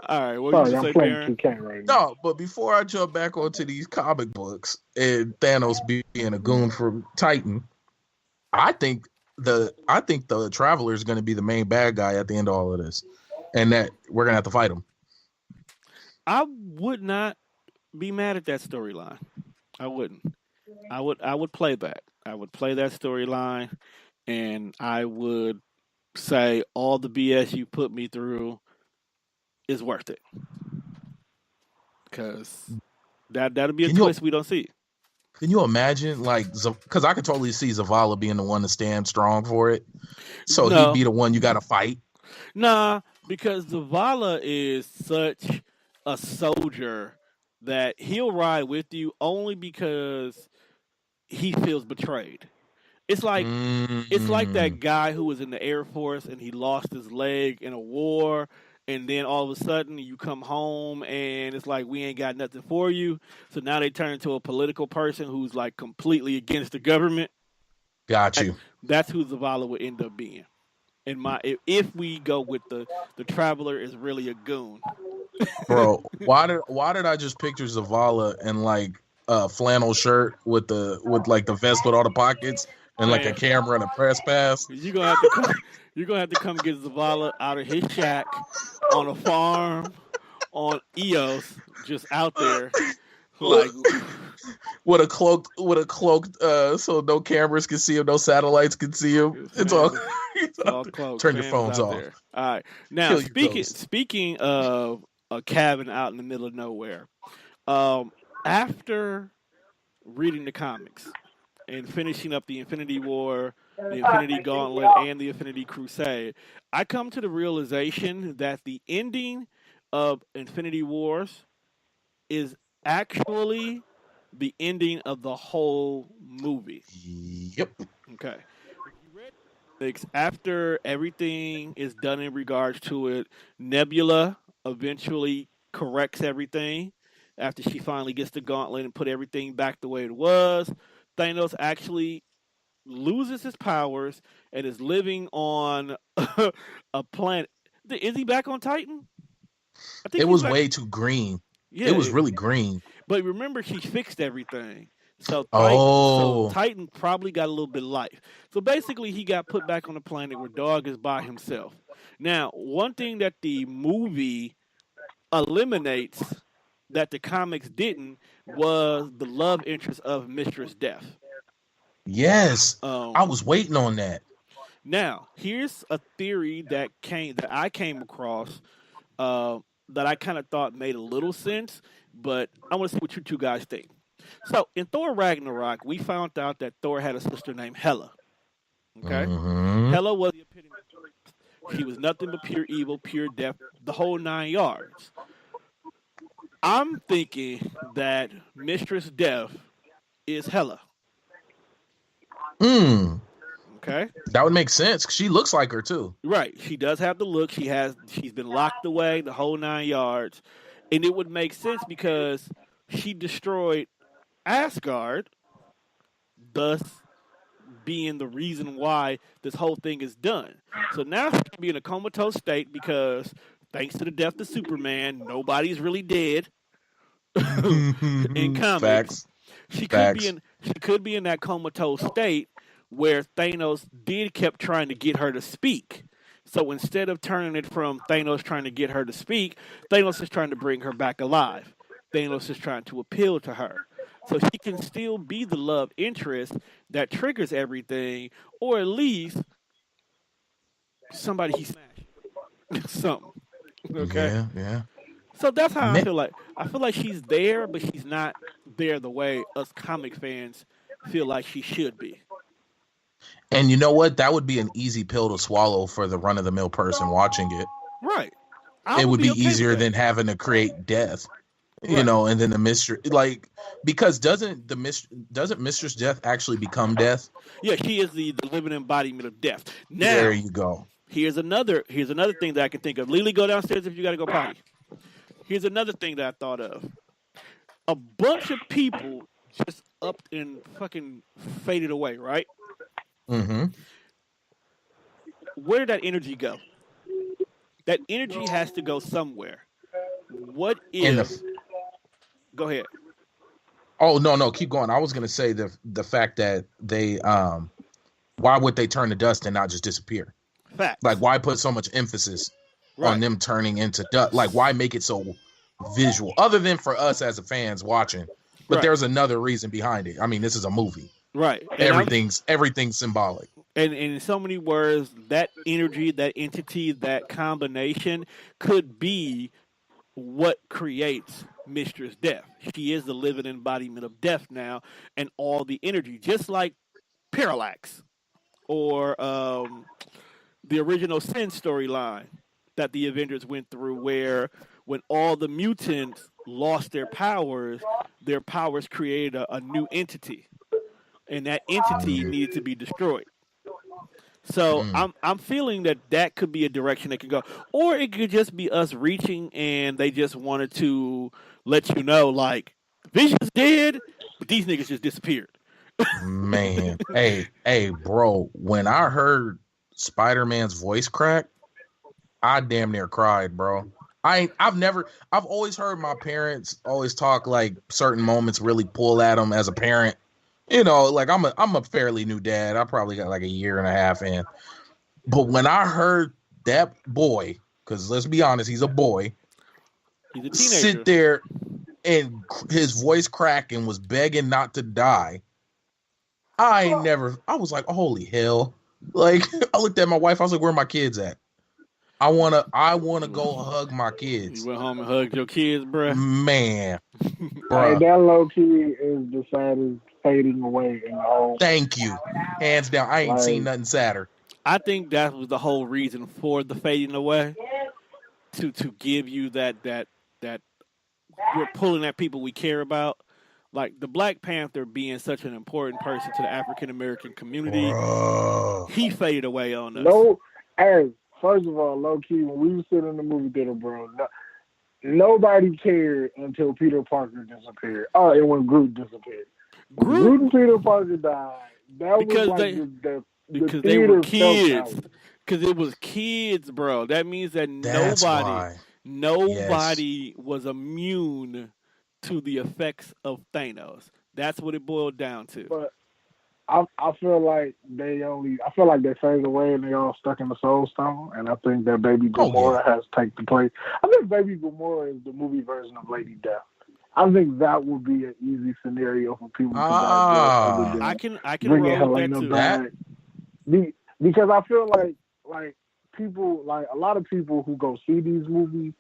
All right. What did you say, Baron? Right no, but before I jump back onto these comic books and Thanos being a goon from Titan, I think the Traveler is going to be the main bad guy at the end of all of this, and that we're going to have to fight him. I would not be mad at that storyline. I wouldn't. I would play that. I would play that storyline, and I would say all the BS you put me through is worth it, because that'll be a twist we don't see. Can you imagine, like, because I could totally see Zavala being the one to stand strong for it, so he'd be the one you got to fight. Nah, because Zavala is such a soldier that he'll ride with you only because he feels betrayed. It's like that guy who was in the Air Force and he lost his leg in a war, and then all of a sudden you come home and it's like, we ain't got nothing for you. So now they turn into a political person who's like completely against the government. Got you. That's who Zavala would end up being. If we go with the Traveler is really a goon. Bro, why did I just picture Zavala in like a flannel shirt with like the vest with all the pockets and like a camera and a press pass? You're gonna have to come get Zavala out of his shack on a farm on EOS, just out there Like with a cloaked, so no cameras can see him, no satellites can see him. It's all, cloaked. turn your Fans phones out off. there. All right. Now Kill your ghost. speaking of a cabin out in the middle of nowhere, after reading the comics and finishing up the Infinity War, the Infinity Gauntlet, and the Infinity Crusade, I come to the realization that the ending of Infinity Wars is actually the ending of the whole movie. Yep. Okay. After everything is done in regards to it, Nebula eventually corrects everything. After she finally gets the gauntlet and put everything back the way it was, Thanos actually loses his powers and is living on a planet. Is he back on Titan? I think It was way too green. Yeah, it was really green. But remember, she fixed everything. So Titan probably got a little bit of life. So basically, he got put back on the planet where Dog is by himself. Now, one thing that the movie eliminates that the comics didn't was the love interest of Mistress Death. Yes, I was waiting on that. Now, here's a theory that I came across that I kind of thought made a little sense, but I want to see what you two guys think. So, in Thor Ragnarok, we found out that Thor had a sister named Hela. Okay? Mm-hmm. Hela was the epitome of death. She was nothing but pure evil, pure death, the whole 9 yards. I'm thinking that Mistress Death is Hela. Okay. That would make sense. She looks like her too. Right. She does have the look. She's been locked away the whole 9 yards. And it would make sense because she destroyed Asgard, thus being the reason why this whole thing is done. So now she's in a comatose state because thanks to the death of Superman, nobody's really dead in comics. Facts. She could be in that comatose state where Thanos kept trying to get her to speak. So instead of turning it from Thanos trying to get her to speak, Thanos is trying to bring her back alive. Thanos is trying to appeal to her. So she can still be the love interest that triggers everything, or at least somebody he smashed. Something. Okay? Yeah. So that's how I feel like. I feel like she's there, but she's not there the way us comic fans feel like she should be. And you know what? That would be an easy pill to swallow for the run-of-the-mill person watching it. Right. It would be easier than having to create death. Right. You know, and then the mystery, like, because doesn't Mistress Death actually become death? Yeah, she is the living embodiment of death. Now, there you go. Here's another thing that I can think of. Lily, go downstairs if you got to go potty. Here's another thing that I thought of. A bunch of people just up and fucking faded away, right? Mm-hmm. Where did that energy go? That energy has to go somewhere. What if... Go ahead. Oh, no, keep going. I was going to say the fact that they... why would they turn to dust and not just disappear? Fact. Like, why put so much emphasis on them turning into dust? Like, why make it so visual? Other than for us as fans watching. But there's another reason behind it. I mean, this is a movie. Right. And everything's symbolic. And in so many words, that energy, that entity, that combination could be what creates Mistress Death. She is the living embodiment of death now, and all the energy, just like Parallax or the original Sin storyline that the Avengers went through, where when all the mutants lost their powers created a new entity, and that entity needed to be destroyed. So I'm feeling that could be a direction they could go, or it could just be us reaching and they just wanted to let you know, like, Vision's dead, but these niggas just disappeared. Man, hey, bro, when I heard Spider-Man's voice crack, I damn near cried, bro. I've always heard my parents always talk like certain moments really pull at them as a parent. You know, like I'm a fairly new dad. I probably got like a year and a half in. But when I heard that boy, because let's be honest, he's a boy, he's a teenager, sit there and his voice cracked and was begging not to die. I was like, holy hell. Like, I looked at my wife, I was like, where are my kids at? I wanna go hug my kids. You went home and hugged your kids, bruh? Man. Hey, that low key is the saddest fading away in the whole. Thank you. Hands down. I ain't seen nothing sadder. I think that was the whole reason for the fading away. To give you that we're pulling at people we care about. Like the Black Panther being such an important person to the African American community, he faded away on us. No, hey, first of all, low key, when we were sitting in the movie theater, bro, nobody cared until Peter Parker disappeared. Oh, and when Groot disappeared. Groot and Peter Parker died. That because was like because they were kids. Because it was kids, bro. That means that nobody was immune to the effects of Thanos. That's what it boiled down to. But I feel like they faded away and they all stuck in the Soul Stone, and I think that Baby Gamora has taken the place. I think Baby Gamora is the movie version of Lady Death. I think that would be an easy scenario for people to digest. I can roll with that too. Because I feel like people, like a lot of people who go see these movies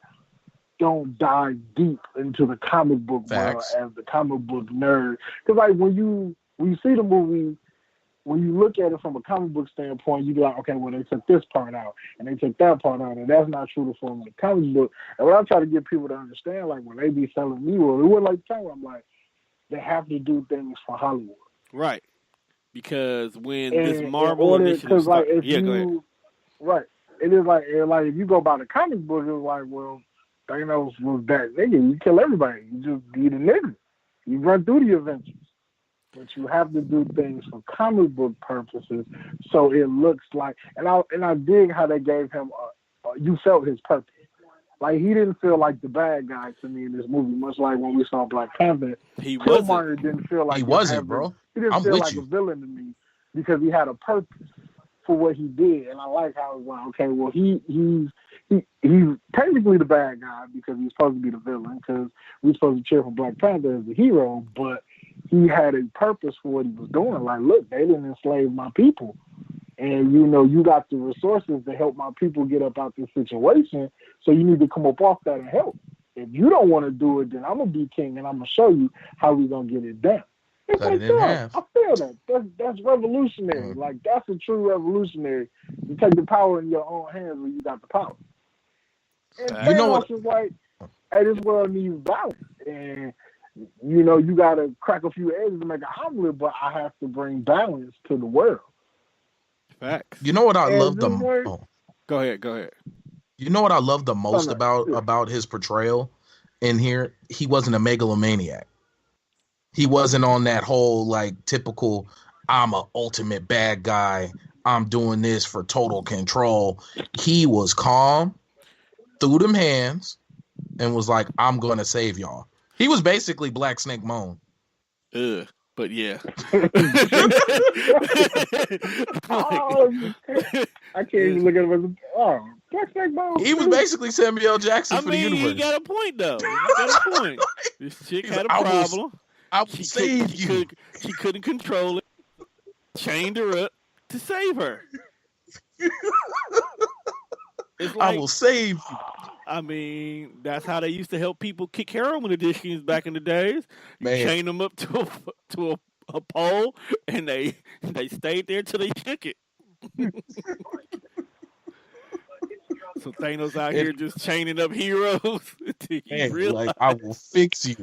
don't dive deep into the comic book world as the comic book nerd. Because like when you see the movie, when you look at it from a comic book standpoint, you be like, okay, well they took this part out and they took that part out, and that's not true to form of the comic book. And what I try to get people to understand, like when they be selling me, or it wasn't like the time, I'm like, they have to do things for Hollywood, right? Because when this Marvel initiative go ahead. Right. It is like if you go by the comic book, it's like, well, Thanos was that nigga. You kill everybody. You just be the nigga. You run through the Avengers. But you have to do things for comic book purposes, so it looks like. And I dig how they gave him. You felt his purpose. Like he didn't feel like the bad guy to me in this movie, much like when we saw Black Panther. Killmonger didn't feel like he wasn't, bro. He didn't feel like a villain to me because he had a purpose for what he did, and I like how it was like, okay, well he's technically the bad guy because he's supposed to be the villain because we're supposed to cheer for Black Panther as the hero, but he had a purpose for what he was doing. Like, look, they didn't enslave my people, and you got the resources to help my people get up out this situation, so you need to come up off that and help. If you don't want to do it, then I'm gonna be king and I'm gonna show you how we're gonna get it done. It's like, I feel that. That's revolutionary. Like, that's a true revolutionary. You take the power in your own hands when you got the power. And you know what? Is like, hey, this world needs balance. And, you got to crack a few eggs to make an omelet, but I have to bring balance to the world. Facts. You know what I love the most? Go ahead. You know what I love the most about his portrayal in here? He wasn't a megalomaniac. He wasn't on that whole like typical, I'm a ultimate bad guy. I'm doing this for total control. He was calm, threw them hands, and was like, I'm going to save y'all. He was basically Black Snake Moan. But yeah. I can't even look at him as Black Snake Moan. He was basically Samuel Jackson for the universe. He got a point, though. This chick had a problem. I will save you. She couldn't control it. Chained her up to save her. It's like, I will save you. I mean, that's how they used to help people kick heroin addictions back in the days. You chain them up to a pole, and they stayed there till they shook it. So Thanos out here just chaining up heroes. Like, I will fix you.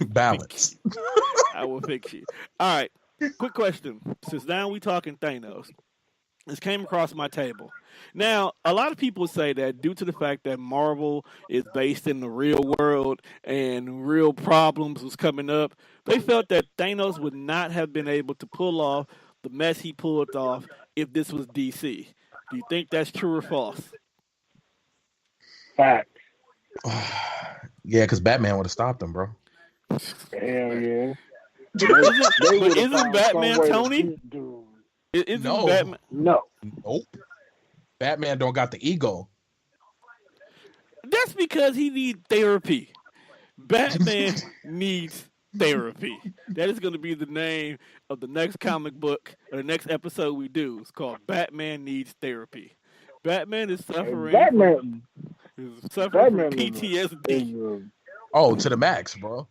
Balance. I will fix you. All right. Quick question. Since now we talking Thanos, this came across my table. Now, a lot of people say that due to the fact that Marvel is based in the real world and real problems was coming up, they felt that Thanos would not have been able to pull off the mess he pulled off if this was DC. Do you think that's true or false? Fact. Yeah, because Batman would have stopped him, bro. Hell yeah. Isn't Batman Tony? No. Batman? No. Nope. Batman don't got the ego. That's because he needs therapy. Batman needs therapy. That is going to be the name of the next comic book or the next episode we do. It's called Batman Needs Therapy. Batman is suffering Batman from PTSD. Oh, to the max, bro.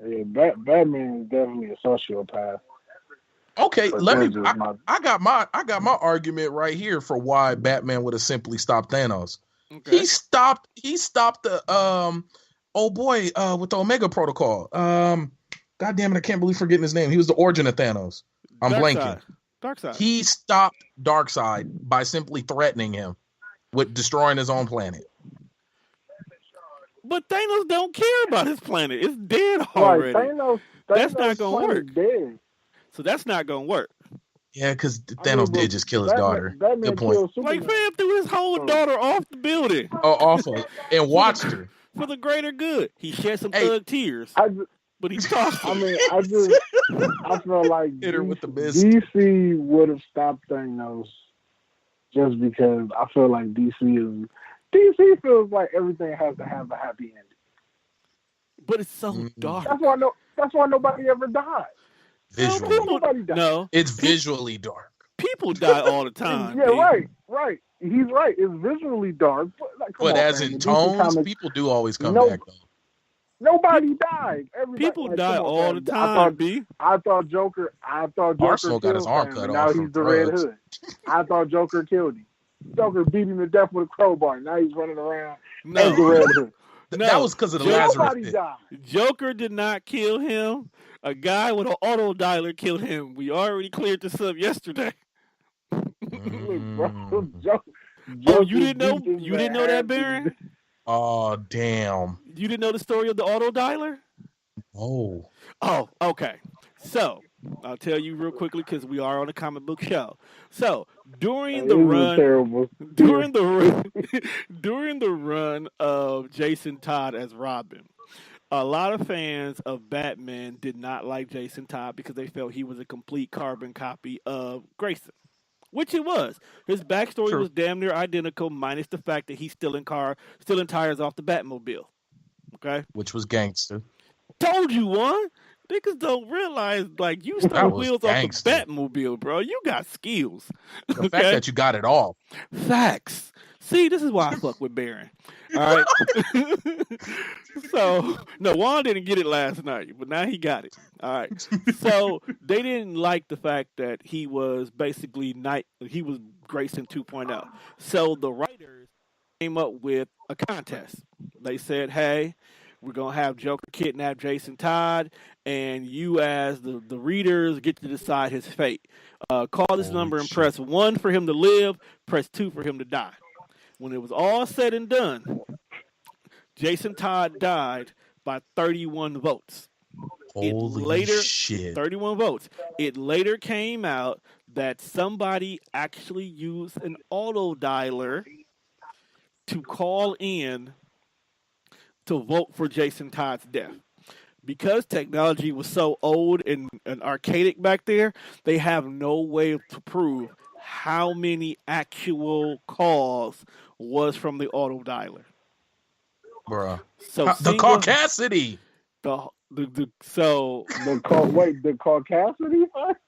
Yeah, Batman is definitely a sociopath. Okay, But let me. that's just I got my argument right here for why Batman would have simply stopped Thanos. Okay. He stopped the with the Omega Protocol. God damn it, I can't believe forgetting his name. He was the origin of Thanos. I'm blanking. Darkseid. He stopped Darkseid by simply threatening him with destroying his own planet. But Thanos don't care about his planet. It's dead already. Right, Thanos That's not gonna work. Dead. So that's not gonna work. Yeah, because Thanos did just kill his daughter. Batman Good point. Like, fam threw his whole daughter off the building. Oh, awful. And watched her. For the greater good. He shed some thug tears. But he talked. I mean, I feel like Hit her with the mist. DC would have stopped Thanos just because I feel like DC feels like everything has to have a happy ending. But it's so dark. That's why nobody ever died. Visually. No. It's visually dark. People die all the time. Yeah, right. He's right. It's visually dark. But as in tones, people do always come back, though. Nobody died. People die all the time, I thought Joker Arsenal got his arm cut off. Now he's the Red Hood. I thought Joker killed him. Joker beat him to death with a crowbar. Now he's running around as the Red Hood. No, that was because of the Lazarus pit. Died. Joker did not kill him. A guy with an auto dialer killed him. We already cleared this up yesterday. Bro, you didn't know? You didn't know that, Baron? Oh, damn. You didn't know the story of the auto dialer? Oh. Oh, okay. So, I'll tell you real quickly because we are on a comic book show. So, during the run of Jason Todd as Robin, a lot of fans of Batman did not like Jason Todd because they felt he was a complete carbon copy of Grayson. Which it was. His backstory was damn near identical, minus the fact that he's stealing tires off the Batmobile. Okay? Which was gangster. Told you one. Niggas don't realize, like, you stole wheels off the Batmobile, bro. You got skills. The fact that you got it all. Facts. See, this is why I fuck with Baron. All right? So, no, Juan didn't get it last night, but now he got it. All right. So, they didn't like the fact that he was basically he was Grayson 2.0. So, the writers came up with a contest. They said, hey, we're going to have Joker kidnap Jason Todd, and you as the readers get to decide his fate. Call this number and press 1 for him to live, press 2 for him to die. When it was all said and done, Jason Todd died by 31 votes. Holy shit. 31 votes. It later came out that somebody actually used an auto dialer to call in to vote for Jason Todd's death. Because technology was so old and archaic back there, they have no way to prove how many actual calls was from the auto dialer. Bruh. So the caucasity. The caucasity?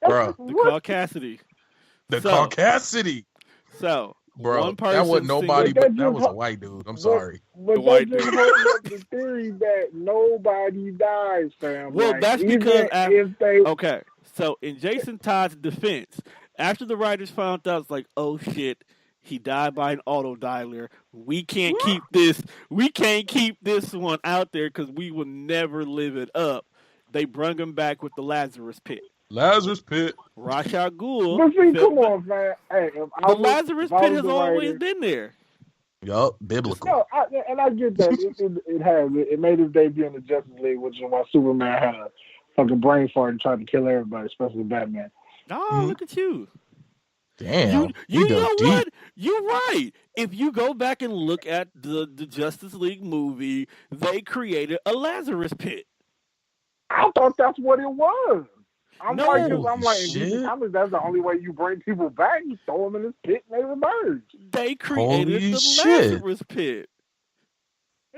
Bruh. The caucasity. The caucasity. So, bro, one person that wasn't nobody, but that was a white dude. I'm sorry. But white just dude. holds up the theory that nobody dies, fam. Well, like, that's because okay. So in Jason Todd's defense, after the writers found out, it's like, oh shit, he died by an auto dialer. We can't keep this. We can't keep this one out there because we will never live it up. They brung him back with the Lazarus pit. Lazarus pit. Ra's al Ghul. But see, come on, man. Hey, the Lazarus pit has always been there. Yup, biblical. No, I get that. It has. It made its debut in the Justice League, which is why Superman had a fucking brain fart and tried to kill everybody, especially Batman. Oh, look at you. Damn. You know what? You're right. If you go back and look at the Justice League movie, they created a Lazarus pit. I thought that's what it was. I'm like, shit. That's the only way you bring people back. You throw them in this pit and they emerge. They created Lazarus pit.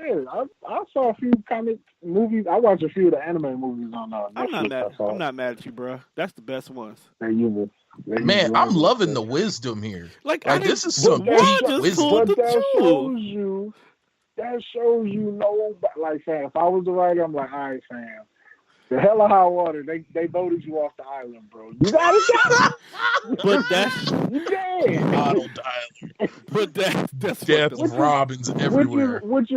Yeah, I saw a few comic movies. I watched a few of the anime movies on I'm not Netflix. mad. I saw. I'm not mad at you, bro. That's the best ones. They use Man, I'm language. loving the wisdom here. Like This is But some that deep just pulled wisdom. But the tool. that shows you no, like, fam, if I was the writer, I'm like, all right, fam, the hell of high water, they voted you off the island, bro. You gotta go. But that's You dead. Auto dialer. but that's Death what the, Robins everywhere. Which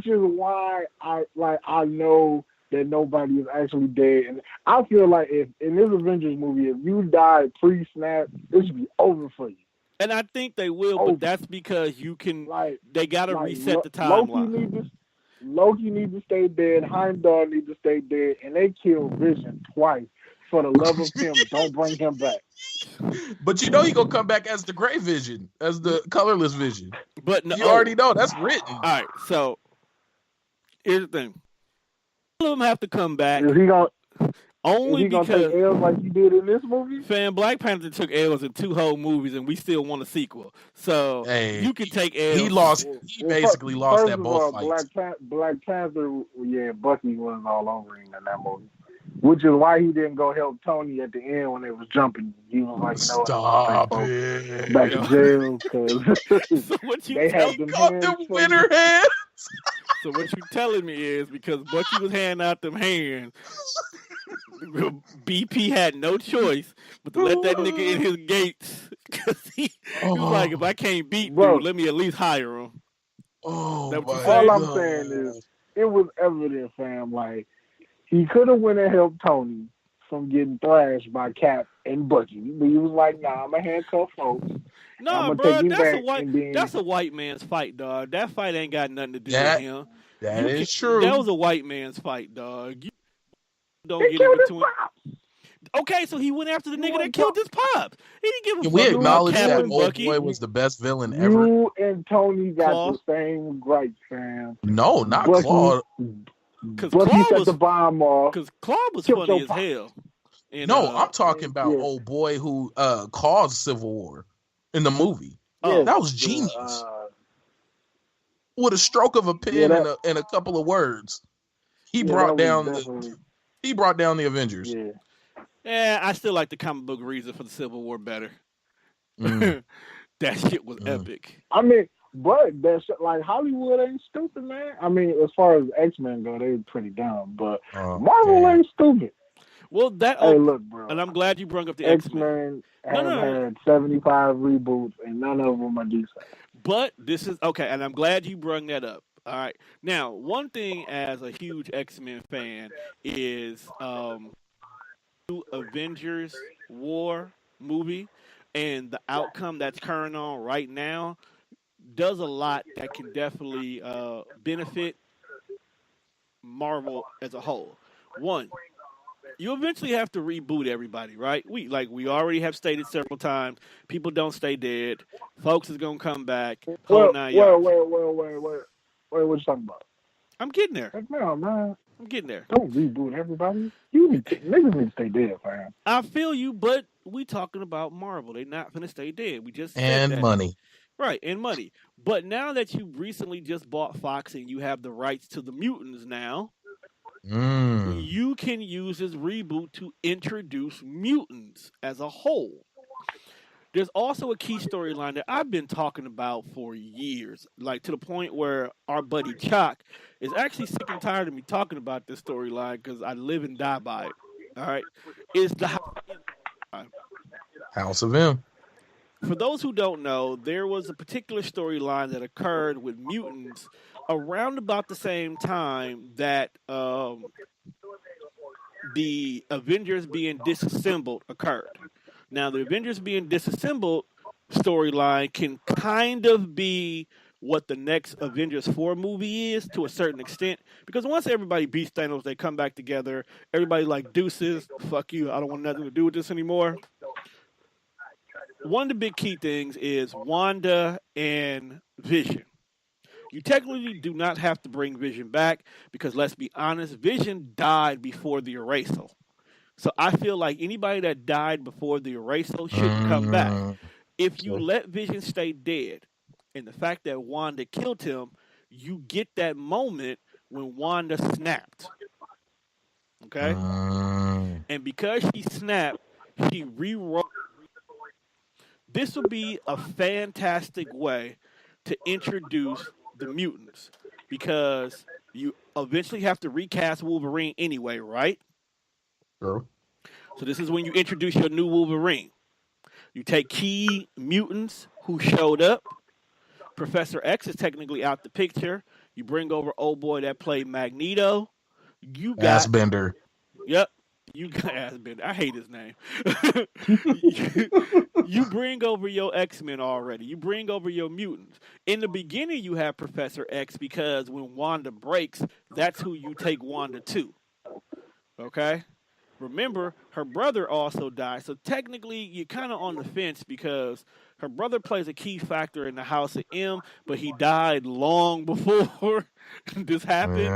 is why I know that nobody is actually dead, and I feel like if in this Avengers movie, if you died pre-snap, it should be over for you. and I think they will, but that's because you can. Like They gotta like, reset the timeline. Loki needs to stay dead. Heimdall needs to stay dead, and they killed Vision twice. For the love of him, don't bring him back. But you know he gonna come back as the gray Vision, as the colorless Vision. But no, You already know that's written. All right, so here's the thing: all of them have to come back. Is he gonna only take because L's like he did in this movie? fan Black Panther took L's in 2 whole movies, and we still want a sequel. So Hey, you can take L's. he lost. He basically lost First that of both all, fights. Black Panther, yeah, Bucky was all over him in that movie. Which is why he didn't go help Tony at the end when they was jumping. He was like, you know, Stop what, it. back to jail because So what you they tell- had them Got hands them for winner hands. So what you telling me is because Bucky was handing out them hands, BP had no choice but to let that nigga in his gates because he was like, if I can't beat Bro. dude, let me at least hire him. Oh, That what you my saying? All I'm God. saying is it was evident, fam. Like he could have went and helped Tony from getting thrashed by Cap and Bucky, but he was like, "Nah, I'm a handcuff folks." No, I'ma bro, take him that's a back white and then- that's a white man's fight, dog. That fight ain't got nothing to do That- with him. That You is can- true. That was a white man's fight, dog. You don't They get killed in his between. pop. Okay, so he went after the nigga that went killed his pops. He didn't give a Can we fuck about acknowledge Cap that and old Bucky. boy was the best villain ever? You and Tony got Claw? the same gripes, fam. No, not Bucky- Claude. Because Bucky Claw set was the bomb off. was Killed funny your as pop. hell. And, No, I'm talking about yeah. old boy who caused Civil War in the movie. Oh, That was genius. With a stroke of a pen Yeah, that- and a couple of words, he Yeah, brought that down was the definitely- he brought down the Avengers. Yeah. yeah, I still like the comic book reason for the Civil War better. Mm. That shit was Mm. epic. I mean, but that's like Hollywood ain't stupid, man. I mean, as far as X-Men go, they pretty dumb, but Oh, Marvel damn. ain't stupid. Well, that Hey, look, bro. and I'm glad you brought up the X-Men. X-Men No, have no. had 75 reboots, and none of them are decent. But this is okay, and I'm glad you brought that up. All right. Now, one thing as a huge X-Men fan is new Avengers War movie and the outcome that's current on right now does a lot that can definitely benefit Marvel as a whole. One, you eventually have to reboot everybody, right? We already have stated several times, people don't stay dead. Folks is gonna come back. Whole nine yards. Wait, what you talking about? I'm getting there. Heck no, man. I'm getting there. Don't reboot everybody. Niggas need to stay dead, fam. I feel you, but we talking about Marvel. They're not gonna stay dead. We just said And that. money. Right, and money. But now that you recently just bought Fox and you have the rights to the mutants now, you can use this reboot to introduce mutants as a whole. There's also a key storyline that I've been talking about for years, like to the point where our buddy Chalk is actually sick and tired of me talking about this storyline because I live and die by it. All right, is the House of M. For those who don't know, there was a particular storyline that occurred with mutants around about the same time that the Avengers being disassembled occurred. Now, the Avengers being disassembled storyline can kind of be what the next Avengers 4 movie is to a certain extent. Because once everybody beats Thanos, they come back together. Everybody like, deuces, fuck you, I don't want nothing to do with this anymore. One of the big key things is Wanda and Vision. You technically do not have to bring Vision back because, let's be honest, Vision died before the erasal. So I feel like anybody that died before the erasal shouldn't come back. If you let Vision stay dead, and the fact that Wanda killed him, you get that moment when Wanda snapped. Okay? And because she snapped, she rewrote. This would be a fantastic way to introduce the mutants because you eventually have to recast Wolverine anyway, right? True. So this is when you introduce your new Wolverine. You take key mutants who showed up. Professor X is technically out the picture. You bring over old boy that played Magneto. You got Assbender. Yep. You got Assbender. I hate his name. You bring over your X-Men already. You bring over your mutants. In the beginning, you have Professor X because when Wanda breaks, that's who you take Wanda to. Okay? Remember, her brother also died. So technically, you're kind of on the fence because her brother plays a key factor in the House of M, but he died long before this happened.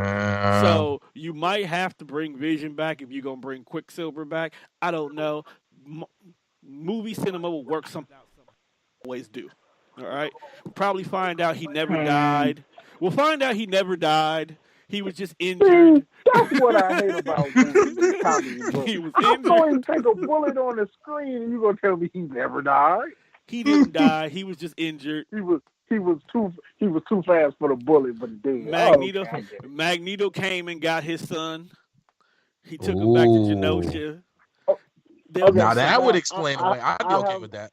So you might have to bring Vision back if you're going to bring Quicksilver back. I don't know. Movie cinema will work something out. Always do. All right? We'll probably find out he never died. We'll find out he never died. He was just injured. That's what I hate about movies. He was I'm injured. going to take a bullet on the screen and you're going to tell me he never died? He didn't die. He was just injured. He was too fast for the bullet, but he did. Magneto came and got his son. He took him back to Genosha. Now that would explain away. I'd be okay with that.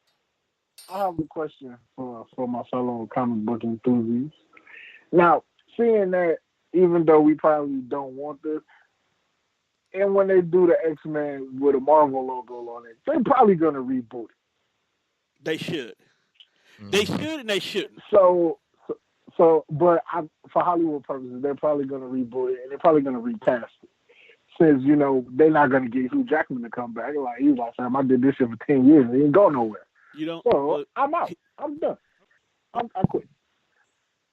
I have a question for my fellow comic book enthusiasts. Now, seeing that, even though we probably don't want this, and when they do the X-Men with a Marvel logo on it, they're probably going to reboot it. They should. They should and they shouldn't. But for Hollywood purposes, they're probably going to reboot it and they're probably going to recast it. Since, they're not going to get Hugh Jackman to come back. He's like, Sam, I did this shit for 10 years. He didn't go nowhere. So I'm out. I'm done. I quit.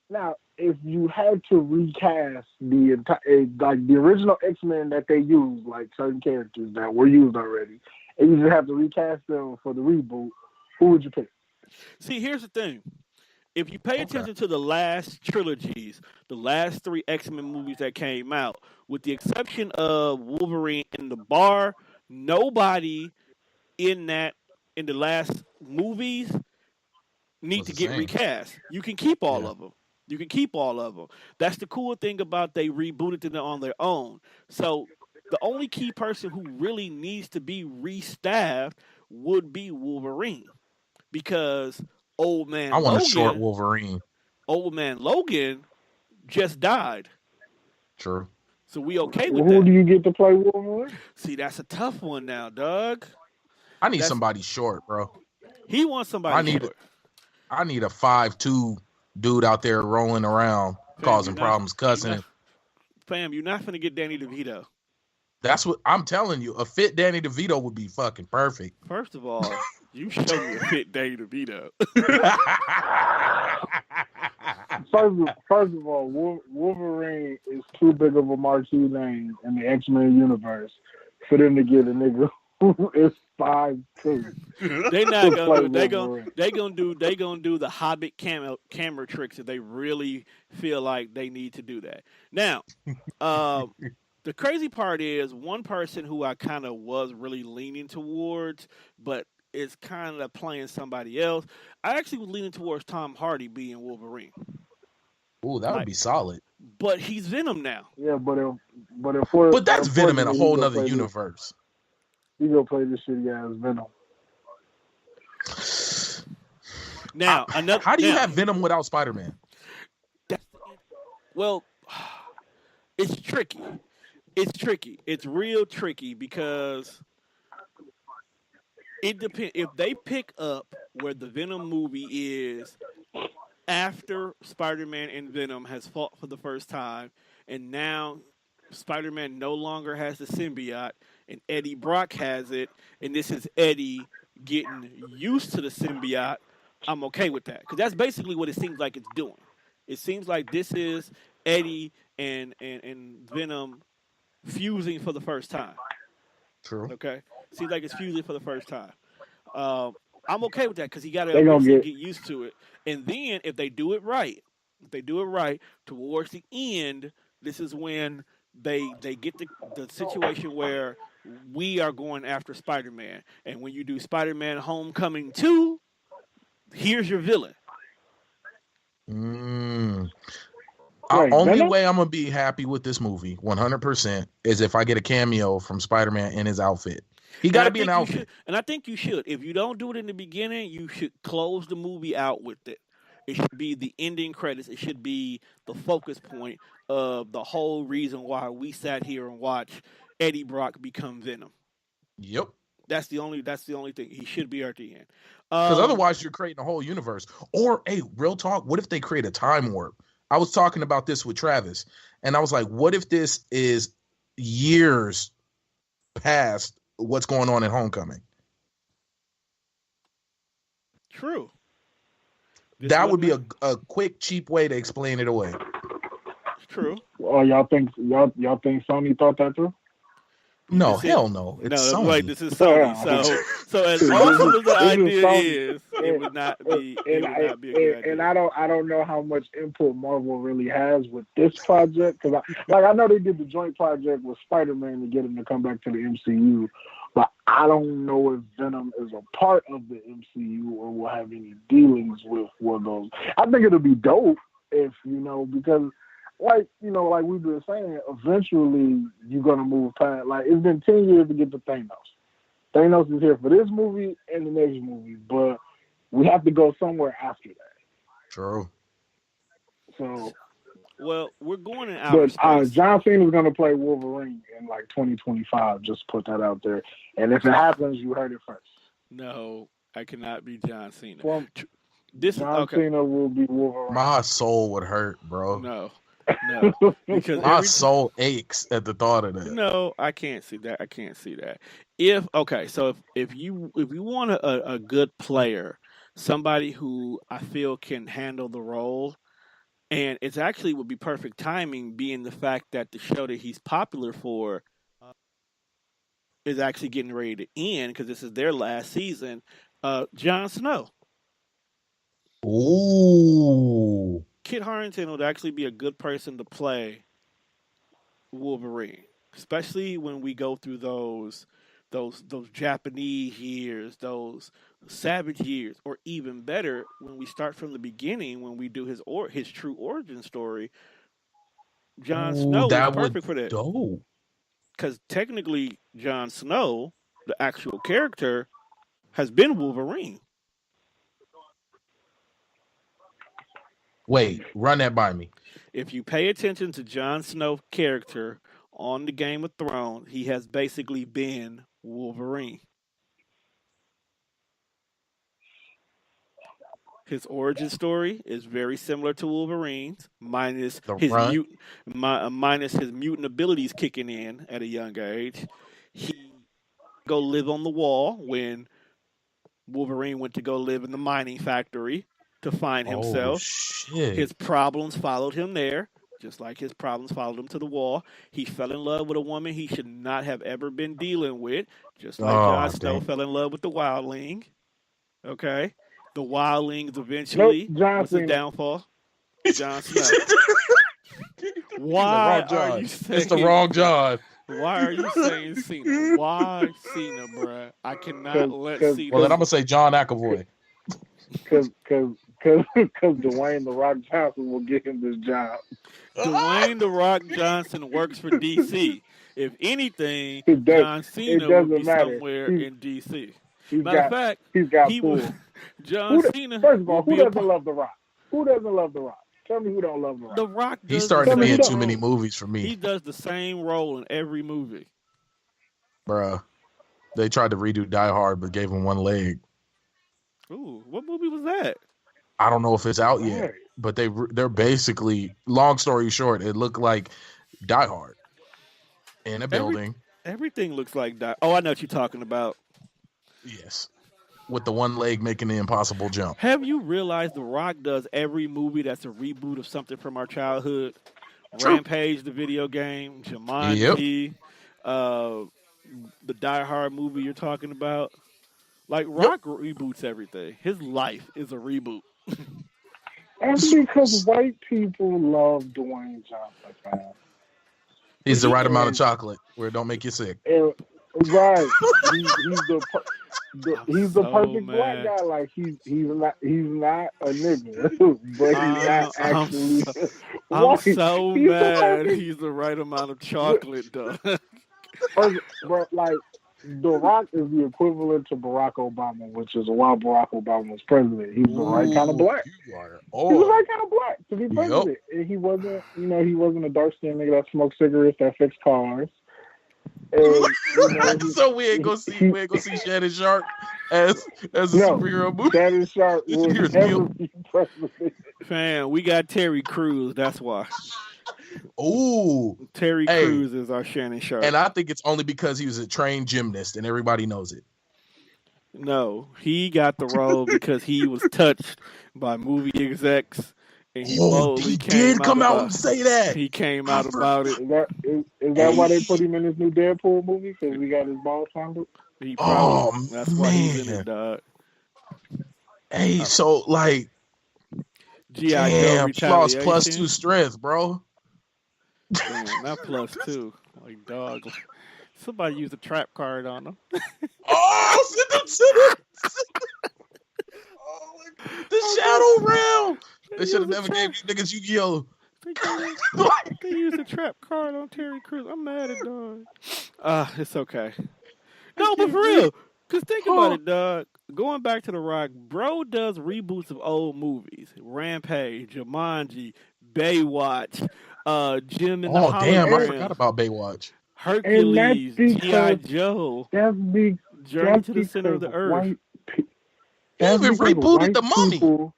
Now, if you had to recast the original X-Men that they used, like certain characters that were used already, and you just have to recast them for the reboot, who would you pick? See, here's the thing. If you pay attention to the last trilogies, the last 3 X-Men movies that came out, with the exception of Wolverine and the Bar, nobody in the last movies need to get recast. You can keep all of them. You can keep all of them. That's the cool thing about they rebooted it on their own. So the only key person who really needs to be restaffed would be Wolverine. Because old man Logan... I want a short Wolverine. Old man Logan just died. True. So we okay with that. Who do you get to play Wolverine? See, that's a tough one now, Doug. I need somebody short, bro. He wants somebody short. I need a 5'2" dude out there rolling around, causing problems, cussing. Fam, you're not finna get Danny DeVito. That's what I'm telling you. A fit Danny DeVito would be fucking perfect. First of all, you show me a fit Danny DeVito. First of all, Wolverine is too big of a marquee name in the X-Men universe for them to get a nigga who is 5'2". They not gonna do. They gonna do the Hobbit camera tricks if they really feel like they need to do that. Now, the crazy part is one person who I kind of was really leaning towards, but is kind of playing somebody else. I actually was leaning towards Tom Hardy being Wolverine. Ooh, that would be solid. But he's Venom now. Yeah, but that's Venom in a whole nother universe. You gonna play this shitty ass Venom. Now, how do you have Venom without Spider-Man? Well, it's tricky. It's tricky. It's real tricky because it depends. If they pick up where the Venom movie is after Spider-Man and Venom has fought for the first time, and now Spider-Man no longer has the symbiote, and Eddie Brock has it, and this is Eddie getting used to the symbiote, I'm okay with that. Because that's basically what it seems like it's doing. It seems like this is Eddie and Venom fusing for the first time. True. Okay? Seems like it's fusing for the first time. I'm okay with that because he got to get used to it. And then if they do it right, If they do it right, towards the end, this is when they get the situation where we are going after Spider-Man. And when you do Spider-Man Homecoming 2, here's your villain. Only way I'm gonna be happy with this movie, 100%, is if I get a cameo from Spider-Man in his outfit. He got to be an outfit. And I think you should. If you don't do it in the beginning, you should close the movie out with it. It should be the ending credits. It should be the focus point of the whole reason why we sat here and watched Eddie Brock become Venom. Yep. That's the only thing. He should be at the end. Because otherwise you're creating a whole universe. Or, hey, real talk, what if they create a time warp? I was talking about this with Travis, and I was like, what if this is years past what's going on at Homecoming? True. That would be a quick, cheap way to explain it away. True. Oh, y'all think Sony thought that too? No, hell no. It's Sony. Like, this is Sony. So as awesome as the idea is, it would not be a good idea. And I don't know how much input Marvel really has with this project, because I know they did the joint project with Spider-Man to get him to come back to the MCU, but I don't know if Venom is a part of the MCU or will have any dealings with those. I think it'll be dope if, because like we've been saying, eventually you're going to move past. Like, it's been 10 years to get to Thanos. Thanos is here for this movie and the next movie, but we have to go somewhere after that. True. So, well, we're going in outer space. John Cena is going to play Wolverine in like 2025. Just put that out there. And if it happens, you heard it first. No, I cannot be John Cena. Well, John Cena will be Wolverine. My soul would hurt, bro. No, because my soul aches at the thought of that. No, I can't see that. If you want a good player, somebody who I feel can handle the role, and it's actually would be perfect timing, being the fact that the show that he's popular for is actually getting ready to end because this is their last season. Jon Snow. Ooh. Kit Harington would actually be a good person to play Wolverine, especially when we go through those Japanese years, those savage years, or even better, when we start from the beginning, when we do his true origin story. Jon Snow is perfect for that. Because technically, Jon Snow, the actual character, has been Wolverine. Wait, run that by me. If you pay attention to Jon Snow's character on the Game of Thrones, he has basically been Wolverine. His origin story is very similar to Wolverine's, minus his mutant abilities kicking in at a young age. He go live on the wall when Wolverine went to go live in the mining factory to find himself. Shit. His problems followed him there, just like his problems followed him to the wall. He fell in love with a woman he should not have ever been dealing with, just like Jon Snow fell in love with the wildling. Okay? The wildlings eventually was the downfall. Jon Snow. Why are you saying... It's the wrong John. Why are you saying Cena? Why Cena, bruh? I cannot let Cena... Well, then I'm going to say John McAvoy. Because Dwayne The Rock Johnson will get him this job. Dwayne The Rock Johnson works for DC. If anything, John Cena would be somewhere in DC. Matter of fact, John Cena. First of all, who doesn't love The Rock? Who doesn't love The Rock? Tell me who don't love The Rock. The Rock. He's starting to be in too many movies for me. He does the same role in every movie. Bruh, they tried to redo Die Hard, but gave him one leg. Ooh, what movie was that? I don't know if it's out yet, but they're basically, long story short, it looked like Die Hard in a building. Everything looks like Die. Oh, I know what you're talking about. Yes, with the one leg making the impossible jump. Have you realized The Rock does every movie that's a reboot of something from our childhood? True. Rampage, the video game, Jumanji, the Die Hard movie you're talking about. Like, Rock reboots everything. His life is a reboot. And because white people love Dwayne Johnson, man. He's the right amount of chocolate where it don't make you sick. Right. He's the perfect black guy. Like he's not a nigga, but he's not actually. I'm so mad. He's the right amount of chocolate, though. But like, The Rock is the equivalent to Barack Obama, which is while Barack Obama was president, he's the right kind of black. He's the right kind of black to be president. And he wasn't, he wasn't a dark skinned nigga that smoked cigarettes that fixed cars. And, so we ain't gonna see Shannon Sharp as a superhero movie. Shannon Sharp will never be president. Fam, we got Terry Crews. That's why. Ooh, Terry Crews is our Shannon Sharp, and I think it's only because he was a trained gymnast, and everybody knows it. No, he got the role because he was touched by movie execs. And he did come out and say that. He came out about it. Is that why they put him in this new Deadpool movie? Because we got his balls fondled? That's why he's in it, dog. Hey, so like, G.I. Joe plus 2 strength, bro. Damn, not +2. Like, dog. Somebody used a trap card on him. Send him. The Shadow Realm. They should have never gave you niggas Yu-Gi-Oh! They used a trap card on Terry Crews. I'm mad at dog. It's okay. No, but for real. Because think about it, dog. Going back to The Rock, bro does reboots of old movies. Rampage, Jumanji, Baywatch, Jim and the Hologram. Oh, damn. I forgot about Baywatch. Hercules, G.I. Joe. Journey to the Center of the Earth. He even rebooted The Mummy.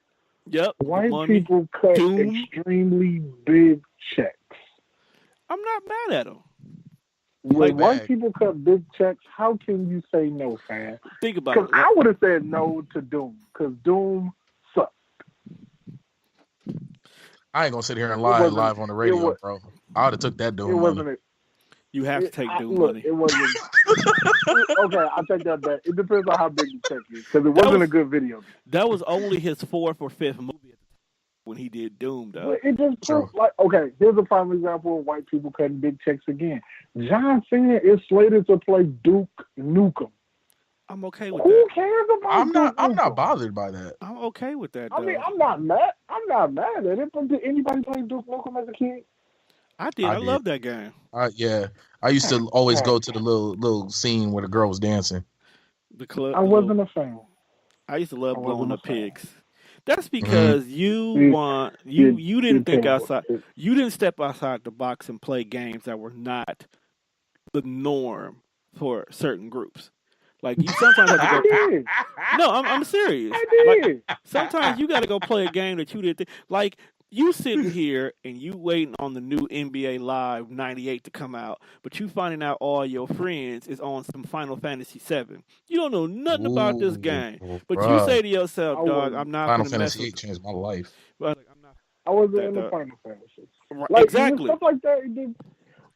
Yep. White people cut extremely big checks. I'm not mad at them. When white people cut big checks, how can you say no, fam? Think about it. Because I would have said no to Doom, because Doom sucked. I ain't gonna sit here and lie live on the radio, bro. I would have took that Doom money. You have to take Doom money. It wasn't. Okay, I'll take that back. It depends on how big the check is, because it wasn't a good video. That was only his 4th or 5th movie when he did Doom, though. It just proves, like, okay, here's a prime example of white people cutting big checks again. John Cena is slated to play Duke Nukem. I'm okay with Who that. cares about I'm not bothered by that. I'm okay with that, though. I mean, I'm not mad at it, but did anybody play Duke Nukem as a kid? I did. I love that game. Yeah. I used to always go to the little scene where the girl was dancing. The club. I wasn't a fan. I used to love blowing up pigs. That's because you didn't think outside. You didn't step outside the box and play games that were not the norm for certain groups. Like you sometimes have to go. No, I'm serious. I did. Like, sometimes you got to go play a game that you didn't think. Like you sitting here and you waiting on the new NBA Live '98 to come out, but you finding out all your friends is on some Final Fantasy VII. You don't know nothing about this game, but you say to yourself, "Dog, I'm not going to mess with." Final Fantasy VIII changed my life. But I'm not. I wasn't in the Final Fantasy. Right, like, exactly. Stuff like that.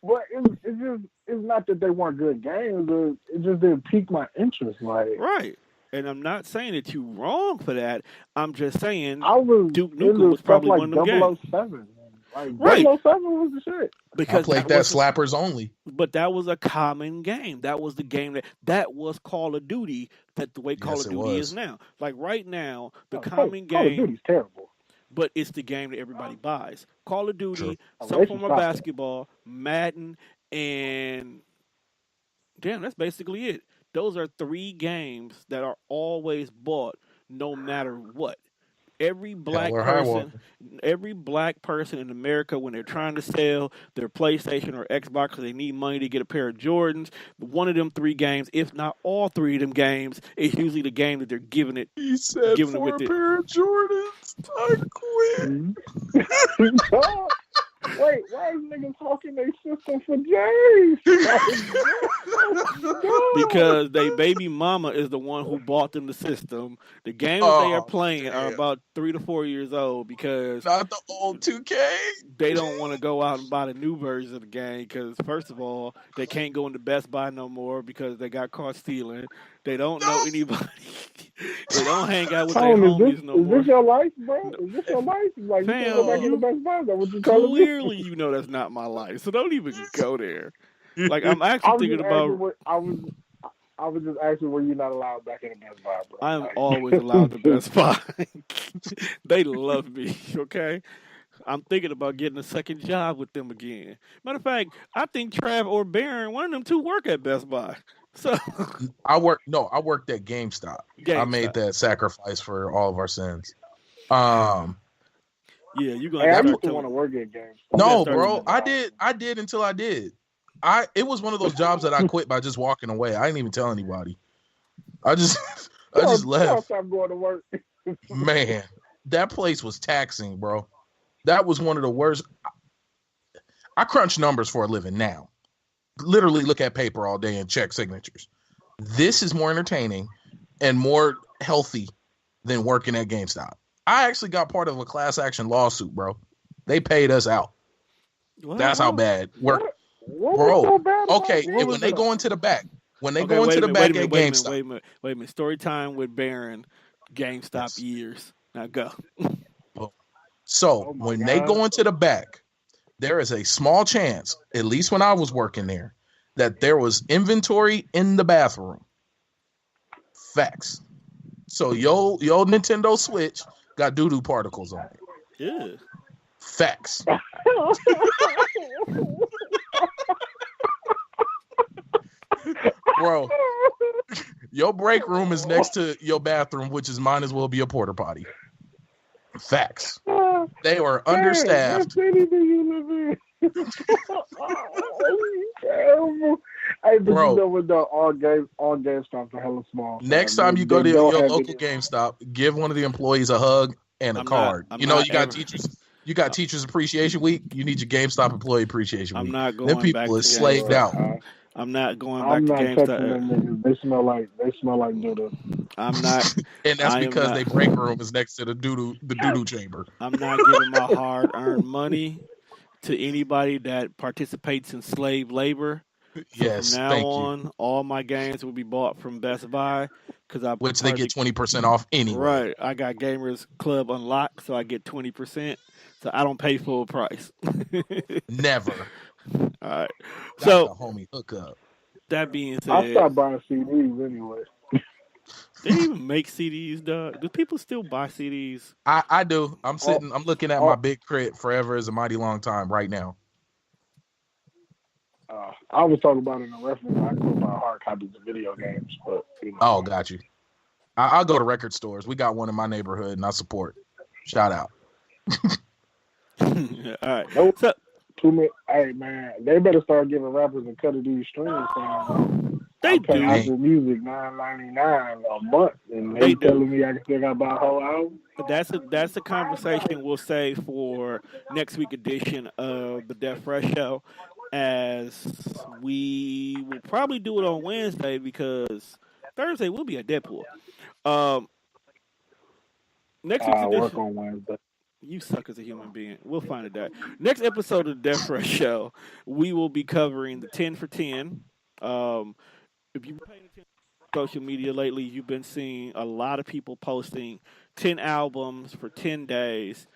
But it's not that they weren't good games. It just didn't pique my interest. Like right. And I'm not saying that you're wrong for that. I'm just saying Duke Nukem was probably one of them games. 007. Like, right. 007 was the shit. Because I played that slappers only. But that was a common game. That was the game that was Call of Duty, that the way Call of Duty is now. Like right now, the common game. Call of Duty's terrible. But it's the game that everybody buys. Call of Duty, some form of basketball, Madden, and damn, that's basically it. Those are 3 games that are always bought no matter what. Every black person in America, when they're trying to sell their PlayStation or Xbox because they need money to get a pair of Jordans, one of them 3 games, if not all 3 of them games, is usually the game that they're giving it. He said giving for it with a pair of Jordans, I quit. Wait, why is niggas hawking their system for Jays? because they baby mama is the one who bought them the system. The games that they are playing are about 3 to 4 years old because not the old 2K. They don't want to go out and buy the new version of the game because, first of all, they can't go into Best Buy no more because they got caught stealing. They don't know anybody. They don't hang out with their homies no more. Is this your life, bro? Is this your life? Like, Fam, you can go back to the Best Buy? Is that what you telling me? Clearly, you know that's not my life, so don't even go there. Like, I'm actually thinking about... I was just asking, were you not allowed back in the Best Buy, bro? I am always allowed to Best Buy. They love me, okay? I'm thinking about getting a second job with them again. Matter of fact, I think Trav or Baron, one of them two, work at Best Buy. So I worked at GameStop. I made that sacrifice for all of our sins. Yeah, you gonna? Hey, I used to want to work at GameStop. No, bro, I did until I did. It was one of those jobs that I quit by just walking away. I didn't even tell anybody. I just left. Stop going to work. Man, that place was taxing, bro. That was one of the worst. I crunch numbers for a living now. Literally look at paper all day and check signatures. This is more entertaining and more healthy than working at GameStop. I actually got part of a class action lawsuit, bro. They paid us out. What? That's how bad work. Bro, so bad okay, when they go into the back. When they go into the back at GameStop. Wait a minute. Story time with Baron. GameStop years. Now go. So when they go into the back, there is a small chance, at least when I was working there, that there was inventory in the bathroom. Facts. So your Nintendo Switch got doo-doo particles on it. Yeah. Facts. Bro, your break room is next to your bathroom, which is might as well be a porta potty. Facts. They were understaffed. Hey, but bro, you know what though? All GameStops are hella small. Next time you go to your local GameStop, give one of the employees a hug and a card. You got teachers. You got Teachers Appreciation Week. You need your GameStop Employee Appreciation Week. I'm not going. Them people is slaved out. I'm not going back to GameStop. They smell like Judas. I'm not, and that's because their break room is next to the doo-doo chamber. I'm not giving my hard-earned money to anybody that participates in slave labor. So yes, from now on, all my games will be bought from Best Buy which they get 20% off anyway. Right, I got Gamers Club unlocked, so I get 20%. So I don't pay full price. Never. All right. That's so a homie hookup. That being said, I stopped buying CDs anyway. They even make CDs, dog. Do people still buy CDs? I do. I'm looking at my big crit Forever is a Mighty Long Time right now. I was talking about in a reference. I go buy hard copies of video games, but Oh, got you. I'll go to record stores. We got one in my neighborhood, and I support. Shout out. All right. Nope. Hey man, they better start giving rappers a cut of these streams. They do. Apple Music $9.99 a month, and they telling me I can still got to buy a whole album. That's a conversation we'll save for next week edition of the Death Fresh Show, as we will probably do it on Wednesday because Thursday we'll be at Deadpool. Next week's edition. Work on Wednesday. You suck as a human being. We'll find it out. Next episode of the Death Fresh Show, we will be covering the 10 for 10. If you've been paying attention to social media lately, you've been seeing a lot of people posting 10 albums for 10 days.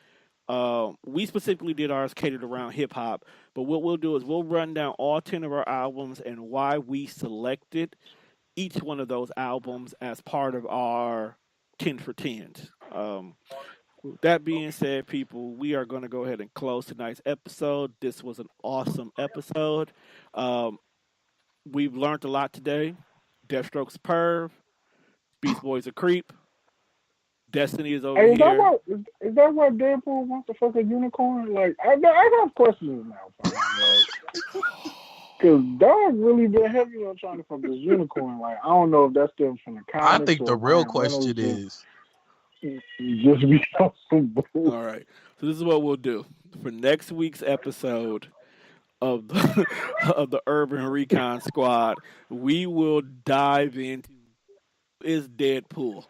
We specifically did ours catered around hip-hop, but what we'll do is we'll run down all 10 of our albums and why we selected each one of those albums as part of our 10 for 10s. That being said, people, we are going to go ahead and close tonight's episode. This was an awesome episode. We've learned a lot today. Deathstroke's perv. Beast Boy's a creep. Destiny is over here. Is that why Deadpool wants to fuck a unicorn? Like, I have questions now. Because Dog really been heavy on trying to fuck this unicorn. Like, I don't know if that's still from the comics. I think the real question is... Just be on some bull. All right. So this is what we'll do. For next week's episode, of the of the Urban Recon Squad, we will dive into is Deadpool.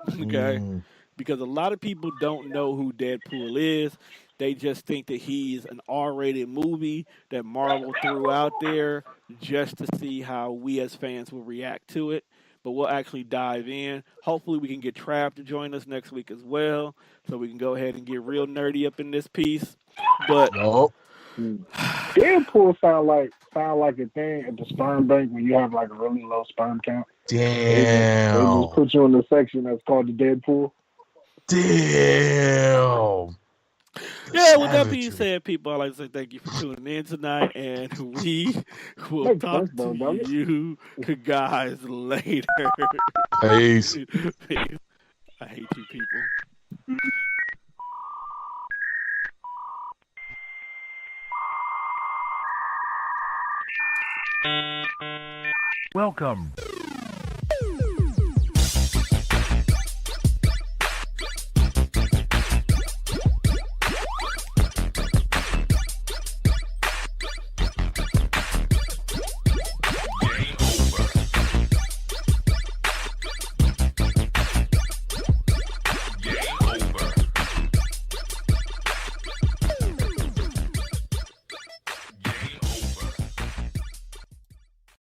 Okay? Mm. Because a lot of people don't know who Deadpool is. They just think that he's an R-rated movie that Marvel threw out there just to see how we as fans will react to it. But we'll actually dive in. Hopefully, we can get Trav to join us next week as well, so we can go ahead and get real nerdy up in this piece. But Nope. Deadpool sound like a thing at the sperm bank when you have like a really low sperm count. They just Damn. put you in the section that's called the Deadpool. Damn. yeah, with that being Savagery. said, people, I'd like to say thank you for tuning in tonight, and we will Makes talk sense, though, to don't it? you guys later. Peace. Peace. I hate you people. Welcome